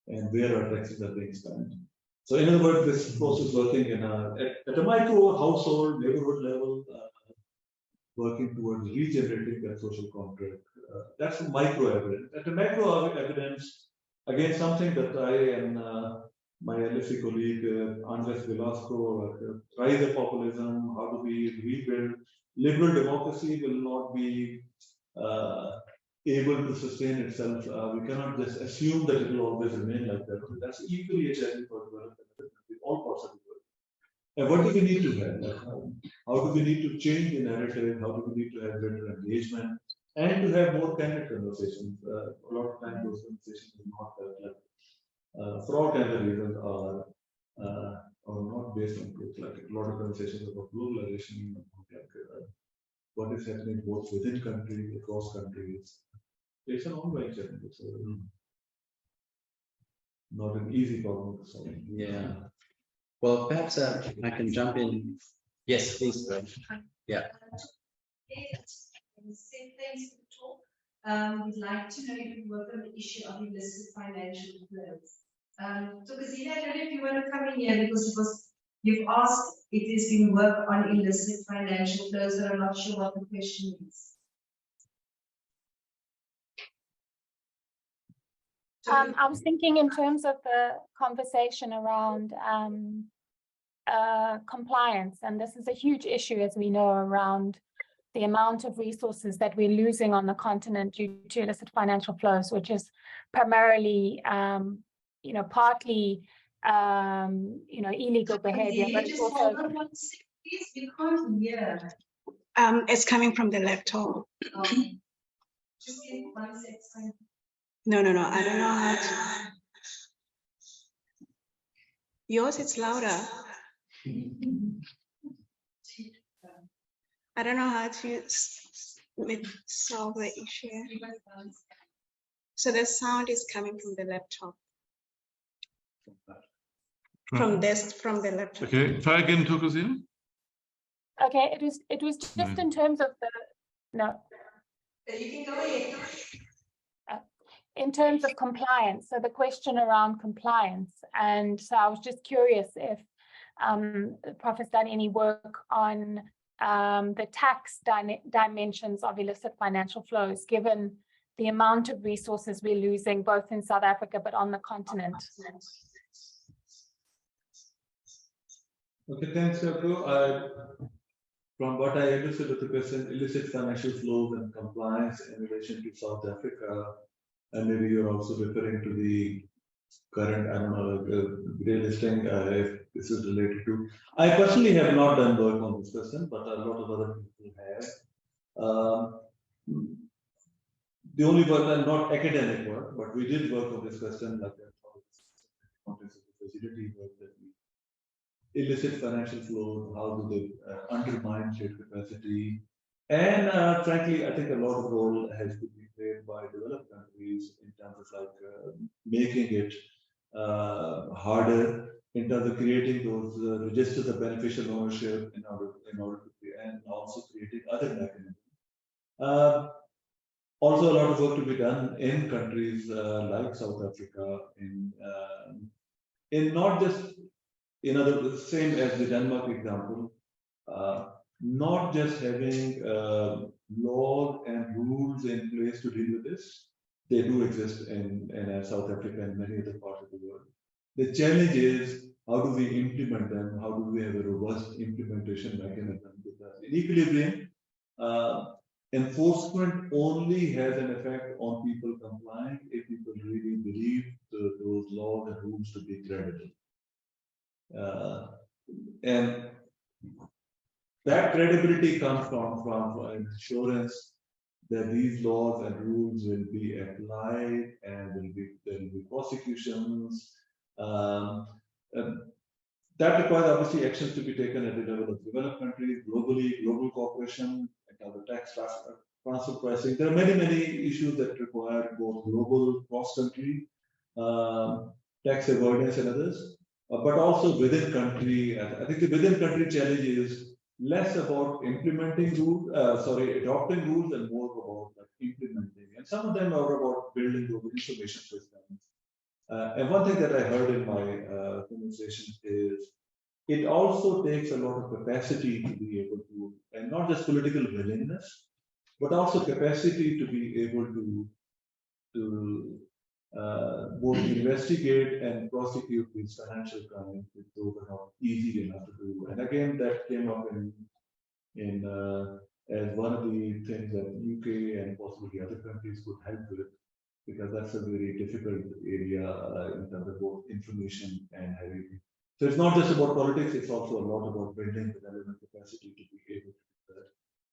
and where our taxes are being spent. So in other words, this process working in at a micro household, neighborhood level, working towards regenerating that social contract. That's micro evidence. At the macro evidence, again, something that I and my LSE colleague Andres Velasco, rise of populism, how do we rebuild? Liberal democracy will not be able to sustain itself. We cannot just assume that it will always remain like that. That's equally a challenge for development in all parts of the world. And what do we need to have? How do we need to change the narrative? How do we need to have better engagement and to have more candid conversations? A lot of times those conversations are not that, for all kinds of reasons are not based on truth. Like a lot of conversations about globalization, like what is happening both within countries, across countries. It's an ongoing challenge. It's not an easy problem to solve. Yeah. Well, perhaps I can jump in. Yes, please. Yeah. Thanks for the talk. We'd like to know if you work on the issue of illicit financial flows. So, Kazina, I don't know if you want to come in here because you've asked if there's been work on illicit financial flows, but I'm not sure what the question is. I was thinking in terms of the conversation around compliance, and this is a huge issue, as we know, around the amount of resources that we're losing on the continent due to illicit financial flows, which is primarily, partly, illegal behavior, but it's also. Please, we can't hear. It's coming from the laptop. Just give 1 second. No, I don't know how to. Yours, it's louder. I don't know how to solve the issue. So the sound is coming from the laptop. From the laptop. Okay, try again, Tokozin. Okay, it was just in terms of the no. You can go ahead. In terms of compliance, so the question around compliance, and so I was just curious if the Prof has done any work on the tax dimensions of illicit financial flows, given the amount of resources we're losing both in South Africa but on the continent. Okay, thanks, Yoko. From what I understood of the question, illicit financial flows and compliance in relation to South Africa, and maybe you're also referring to the current, I don't know, grey listing, if this is related to. I personally have not done work on this question, but a lot of other people have. The only work, and not academic work, but we did work on this question, like context of the facility work that we illicit financial flows, how do they undermine state capacity, and frankly, I think a lot of role has to be played by developed countries in terms of like making it harder in terms of creating those registers of beneficial ownership in order to and also creating other mechanisms. Also, a lot of work to be done in countries like South Africa, in not just, the same as the Denmark example, not just having laws and rules in place to deal with this. They do exist in South Africa and many other parts of the world. The challenge is, how do we implement them? How do we have a robust implementation mechanism? Because in equilibrium, enforcement only has an effect on people complying if people really believe those laws and rules to be credible. And that credibility comes from assurance that these laws and rules will be applied and there will be prosecutions. That requires obviously actions to be taken at the level of developed countries, globally, global cooperation, tax transfer pricing. There are many issues that require both global, cross-country, tax avoidance and others, but also within country. I think the within country challenge is less about implementing rules, adopting rules, and more about implementing. And some of them are about building global information systems. And one thing that I heard in my conversation is it also takes a lot of capacity to be able to, and not just political willingness, but also capacity to be able to both investigate and prosecute these financial crimes, which those are not easy enough to do. And again, that came up in as one of the things that UK and possibly other countries could help with, because that's a very difficult area in terms of both information and having. So it's not just about politics, it's also a lot about building the relevant capacity to be able to do that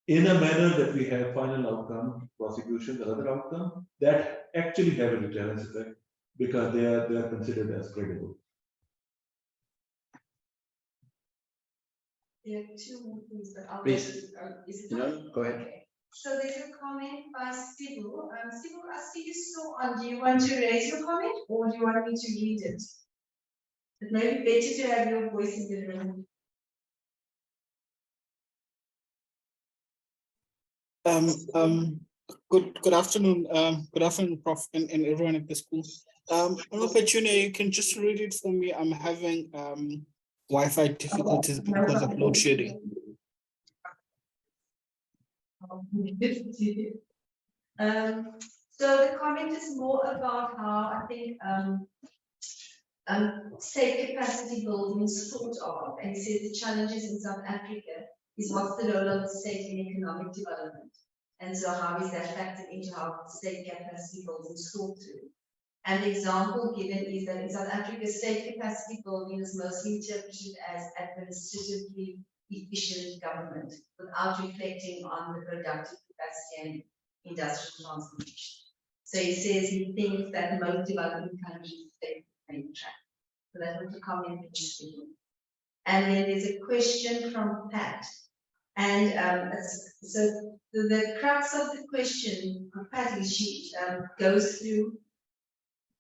in a manner that we have final outcome, prosecutions, or other outcome that actually have a deterrence effect because they are considered as credible. There are two more things, but I'll Please. Is it Go ahead. Okay. So there's a comment by Sibyl. Sibyl, I see you still on. Do you want to raise your comment or do you want me to read it? It may be better to have your voice in the room. Good afternoon. Good afternoon, Prof, and everyone at the school. Opportunity, you can just read it for me. I'm having Wi-Fi difficulties because of load shedding. So the comment is more about how I think state capacity building is thought of, and he says the challenges in South Africa is what's the role of the state in economic development, and so how is that factored into how state capacity building is thought through. And the example given is that in South Africa, state capacity building is mostly interpreted as administratively efficient government without reflecting on the productive capacity and industrial transformation. So he says he thinks that most developing countries take the same track. So that was a comment. And then there's a question from Pat. And so the crux of the question from Pat is she goes through,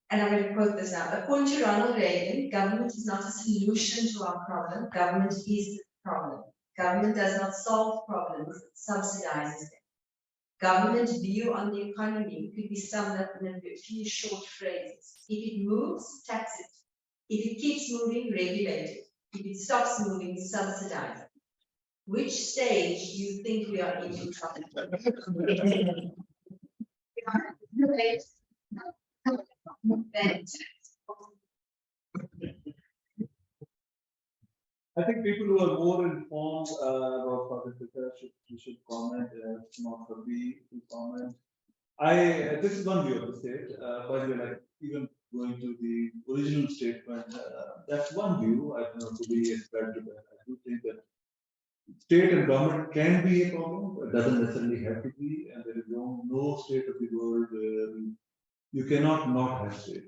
and I'm going to quote this now. According to Ronald Reagan, government is not a solution to our problem. Government is the problem. Government does not solve problems, it subsidizes them. Government view on the economy could be summed up in a few short phrases. If it moves, tax it. If it keeps moving, regulate it. If it stops moving, subsidize it. Which stage do you think we are in trouble? I think people who are more informed about Pakistan should comment. It's not for me to comment. This is one view of the state. By the way, like even going to the original statement, that's one view. I don't know to be expert to that. I do think that state and government can be a problem. It doesn't necessarily have to be, and there is no state of the world where you cannot not have state.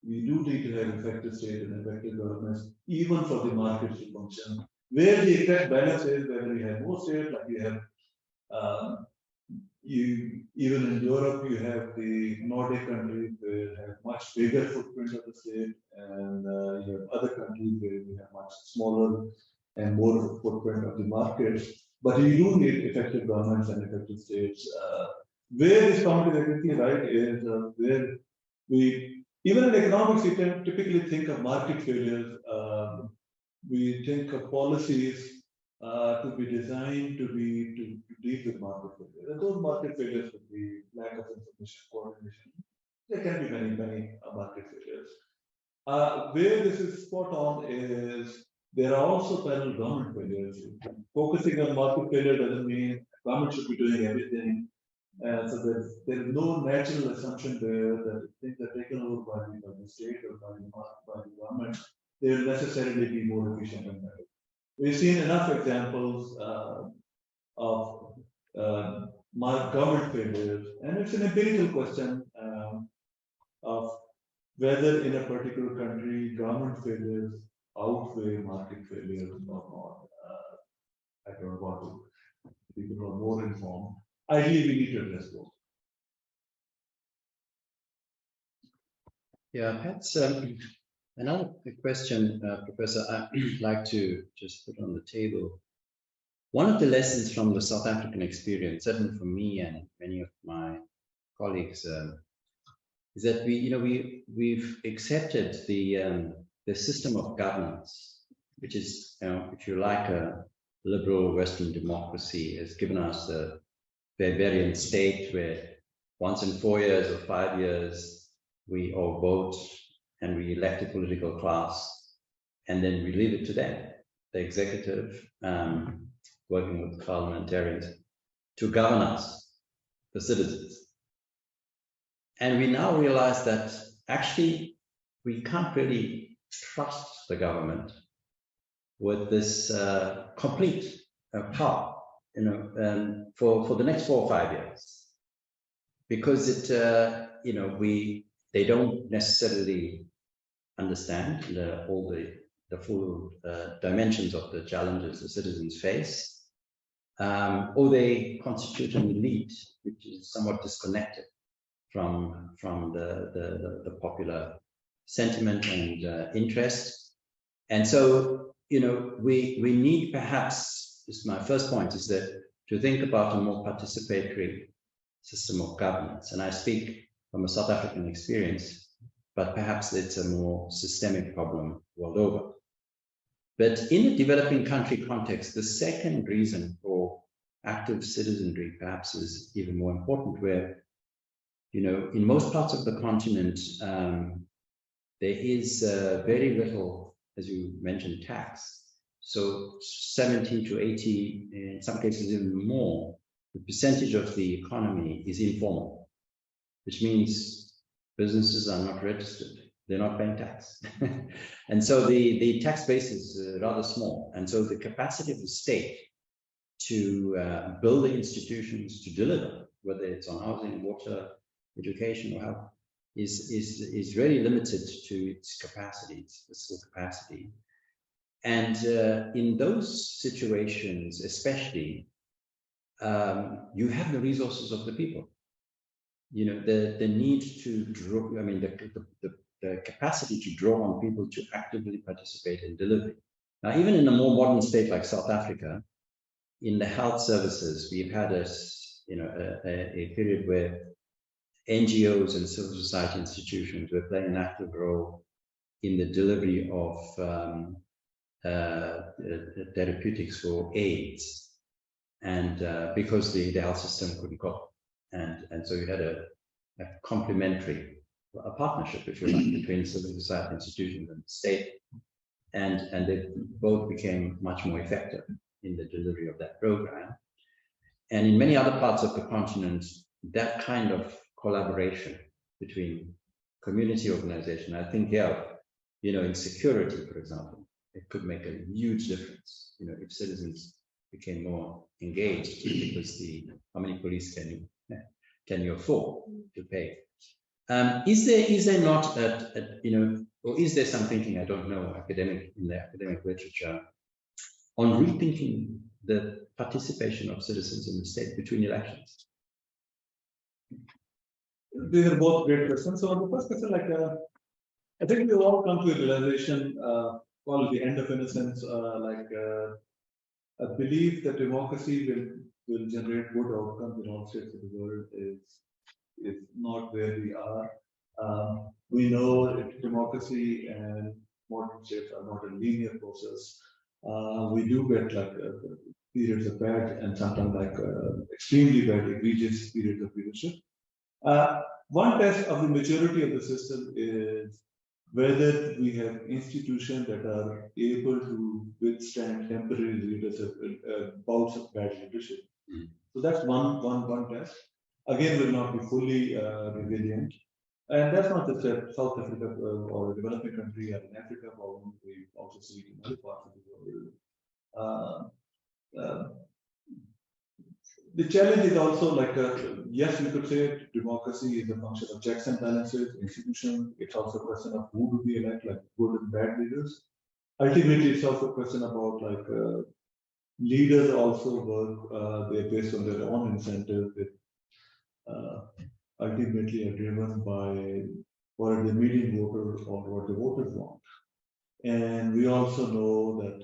We do need to have effective state and effective governments, even for the markets to function. Where the exact balance is, whether we have more state, like we have, even in Europe, you have the Nordic countries where have much bigger footprint of the state, and you have other countries where we have much smaller and more footprint of the markets. But you do need effective governments and effective states. Where this comment is exactly right is where we, even in economics, we can typically think of market failures. We think of policies to be designed to deal with market failures. And those market failures would be lack of information coordination. There can be many market failures. Where this is spot on is there are also parallel government failures. Focusing on market failure doesn't mean government should be doing everything. So there's no natural assumption there that things are taken over by the state or by the government, they will necessarily be more efficient and better. We've seen enough examples of government failures, and it's an empirical question of whether in a particular country government failures outweigh market failures or not. I don't want to. People who are more informed. Ideally, we need to address both. Yeah, perhaps another question, Professor, I'd like to just put on the table. One of the lessons from the South African experience, certainly for me and many of my colleagues, is that we've accepted the system of governance, which is, if you like, a liberal Western democracy, has given us a Bavarian state where once in 4 years or 5 years we all vote and we elect a political class, and then we leave it to them, the executive, working with parliamentarians, to govern us, the citizens. And we now realize that actually we can't really trust the government with this complete power, for the next 4 or 5 years, because they don't necessarily understand all the full dimensions of the challenges the citizens face, or they constitute an elite which is somewhat disconnected from the popular sentiment and interest. And so, we need, perhaps, this is my first point, is that to think about a more participatory system of governance. And I speak from a South African experience, but perhaps it's a more systemic problem world over. But in a developing country context, the second reason for active citizenry perhaps is even more important, where, in most parts of the continent, there is very little, as you mentioned, tax. So 70 to 80, in some cases even more, the percentage of the economy is informal, which means businesses are not registered. They're not paying tax. And so the tax base is rather small. And so the capacity of the state to build the institutions to deliver, whether it's on housing, water, education, or health, is really limited to its capacity, its fiscal capacity. And in those situations, especially, you have the resources of the people. The need to draw, the capacity to draw on people to actively participate in delivery. Now, even in a more modern state like South Africa, in the health services, we've had a period where NGOs and civil society institutions were playing an active role in the delivery of therapeutics for AIDS, and because the health system couldn't cope, and so you had a complementary, a partnership, if you like, between civil society institutions and the state, and they both became much more effective in the delivery of that program. And in many other parts of the continent, that kind of collaboration between community organization, I think, in security, for example, it could make a huge difference, if citizens became more engaged, because how many police can you afford to pay? Is there not or is there some thinking, I don't know, in the academic literature, on rethinking the participation of citizens in the state between elections? These are both great questions. So on the first question, I think we all come to a realization, called the end of innocence, a belief that democracy will will generate good outcomes in all states of the world is not where we are. We know that democracy and modern states are not a linear process. We do get like periods of bad and sometimes like extremely bad, egregious periods of leadership. One test of the maturity of the system is whether we have institutions that are able to withstand temporary leadership, bouts of bad leadership. So that's one test. Again, will not be fully resilient. And that's not just a South Africa or a developing country or an Africa problem. We also see it in other parts of the world. The challenge is also like, yes, we could say democracy is a function of checks and balances, institutions. It's also a question of who do we elect, like good and bad leaders. Ultimately, it's also a question about like leaders also work, they're based on their own incentives. Ultimately are driven by what are the median voters or what the voters want. And we also know that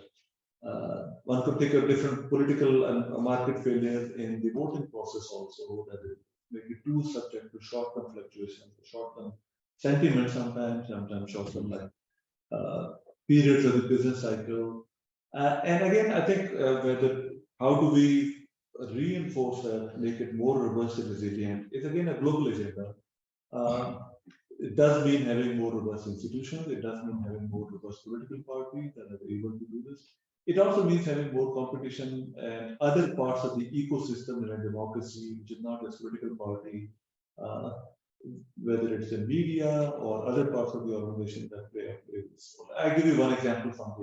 one could take a different political and market failures in the voting process also, that it make it too subject to short-term fluctuations, short-term sentiment sometimes short-term like periods of the business cycle. And again, I think how do we reinforce that, make it more robust and resilient, is again a global agenda. It does mean having more robust institutions. It does mean having more robust political parties that are able to do this. It also means having more competition and other parts of the ecosystem in a democracy, which is not just political party, whether it's the media or other parts of the organization that play this. I'll give you one example from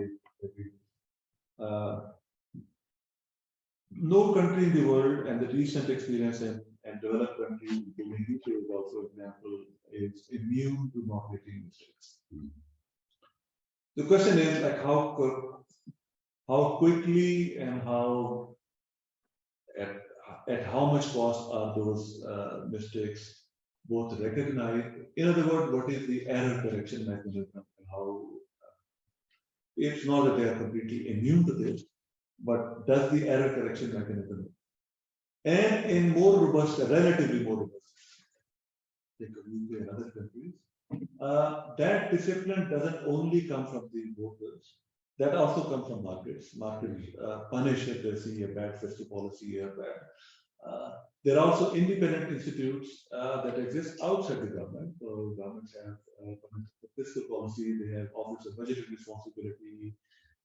no country in the world, and the recent experience in developed countries, including UK, is also example, is immune to not making mistakes. The question is like how quickly and how at how much cost are those mistakes both recognized? In other words, what is the error correction mechanism and how it's not that they are completely immune to this, but does the error correction mechanism and in more robust, relatively more robust, think of UK and other countries, that discipline doesn't only come from the voters, that also comes from markets. Markets punish if they see a bad fiscal policy or bad. There are also independent institutes that exist outside the government. So governments have fiscal policy, they have Office of Budgetary Responsibility,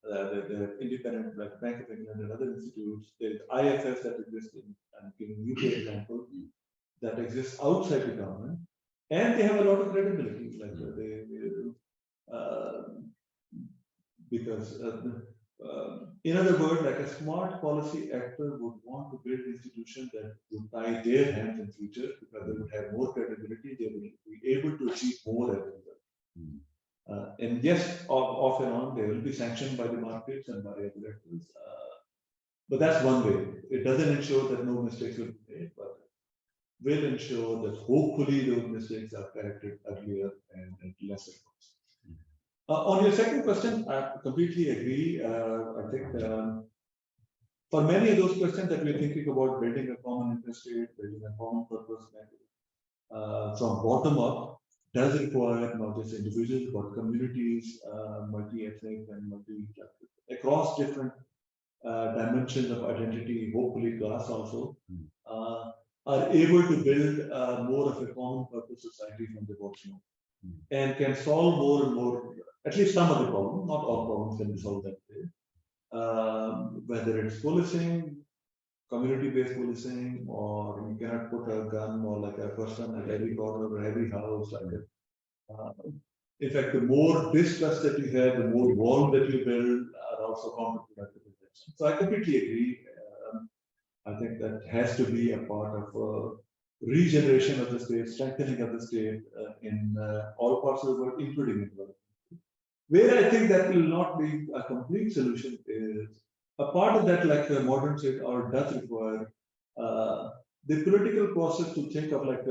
the independent like Bank of England and other institutes. There's IFS that exists in, I'm giving UK example, that exists outside the government, and they have a lot of credibility. Like because in other words, like a smart policy actor would want to build institutions that would tie their hands in future because they would have more credibility. They will be able to achieve more as a result. And yes, off and on, they will be sanctioned by the markets and by regulators. But that's one way. It doesn't ensure that no mistakes will be made, but will ensure that hopefully those mistakes are corrected earlier and at lesser cost. On your second question, I completely agree. I think for many of those questions that we're thinking about building a common interest state, building a common purpose from bottom up, does require not just individuals, but communities, multi-ethnic and across different dimensions of identity, hopefully class also, are able to build more of a common purpose society from the bottom up, and can solve more and more, at least some of the problems, not all problems can be solved that way. Whether it's policing, community-based policing, or you cannot put a gun or like a person at every corner or every house like that. In fact, the more distrust that you have, the more wall that you build are also counterproductive. So I completely agree. I think that has to be a part of regeneration of the state, strengthening of the state in all parts of the world, including in the world. Where I think that will not be a complete solution is a part of that, like the modern state, or does require the political process to think of like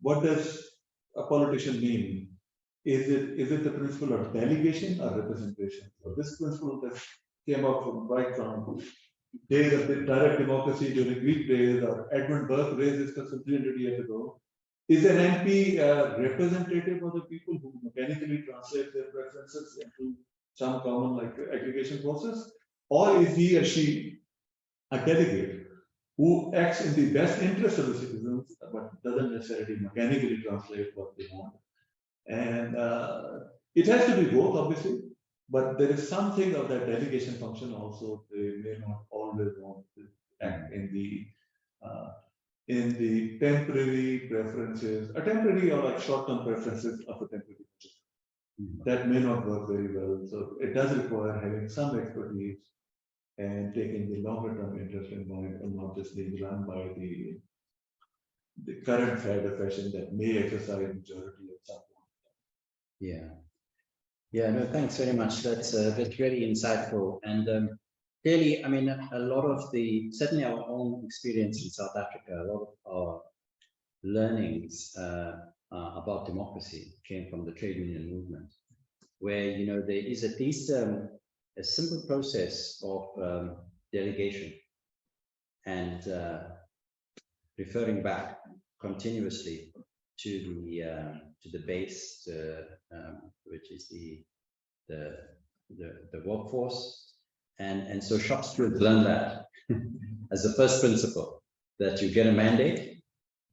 what does a politician mean? Is it the principle of delegation or representation? So this principle that came up from days of the direct democracy during weekdays, or Edmund Burke raised this question 300 years ago. Is an MP representative of the people who mechanically translate their preferences into some common like aggregation process? Or is he or she a delegate who acts in the best interest of the citizens, but doesn't necessarily mechanically translate what they want? And it has to be both, obviously, but there is something of that delegation function also. They may not always want to act in the temporary preferences, a temporary or like short-term preferences of a temporary budget. That may not work very well. So it does require having some expertise and taking the longer-term interest in mind and not just being run by the current fad of fashion that may exercise majority at some point. Yeah. Yeah, no, thanks very much. That's really insightful. And clearly, I mean, a lot of certainly our own experience in South Africa, a lot of our learnings about democracy came from the trade union movement, where, you know, there is at least a simple process of delegation and referring back continuously to the base, which is the workforce, and so shop stewards learn that as the first principle, that you get a mandate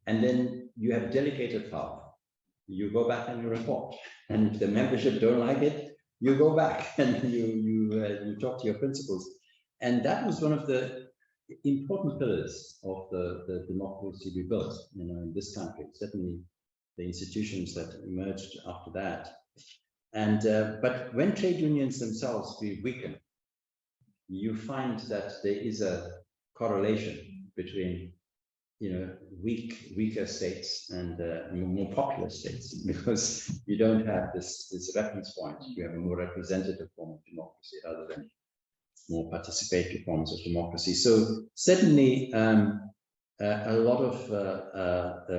and then you have delegated power. You go back and you report, and if the membership don't like it, you go back and you talk to your principals, and that was one of the important pillars of the democracy we built, you know, in this country. Certainly, the institutions that emerged after that, and but when trade unions themselves weaken, you find that there is a correlation between, you know, weaker states and more popular states, because you don't have this reference point. You have a more representative form of democracy rather than more participatory forms of democracy. So certainly a lot of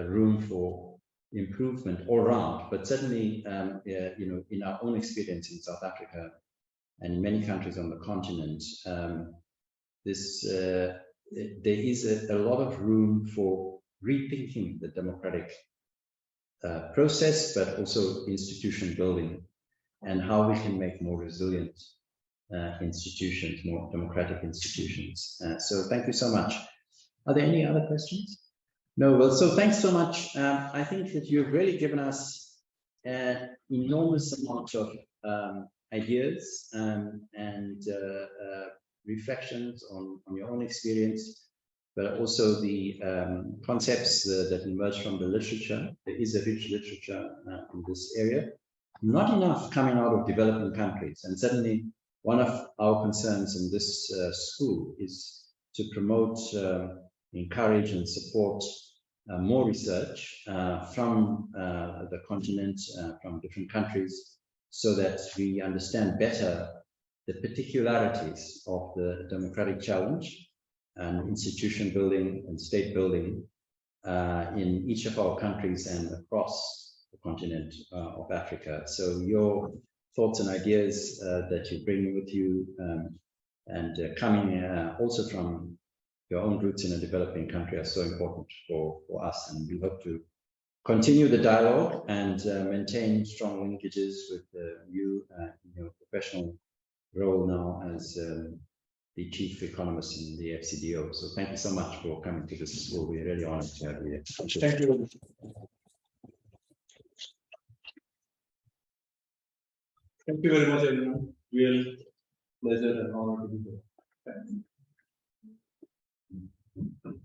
room for improvement all around, but certainly you know, in our own experience in South Africa and in many countries on the continent, there is a lot of room for rethinking the democratic process, but also institution building and how we can make more resilient institutions, more democratic institutions. So thank you so much. Are there any other questions? No, well, so thanks so much. I think that you've really given us an enormous amount of ideas and reflections on your own experience, but also the concepts that emerge from the literature. There is a rich literature in this area. Not enough coming out of developing countries, and certainly one of our concerns in this school is to promote, encourage and support more research from the continent, from different countries, so that we understand better the particularities of the democratic challenge and institution building and state building in each of our countries and across the continent of Africa. So your thoughts and ideas that you bring with you and coming also from your own roots in a developing country are so important for us, and we hope to continue the dialogue and maintain strong linkages with you in your professional role now as the chief economist in the FCDO. So thank you so much for coming to this school. We're really honored to have you here. Thank you. Thank you very much, everyone. Real pleasure and honor to be here. Thank you.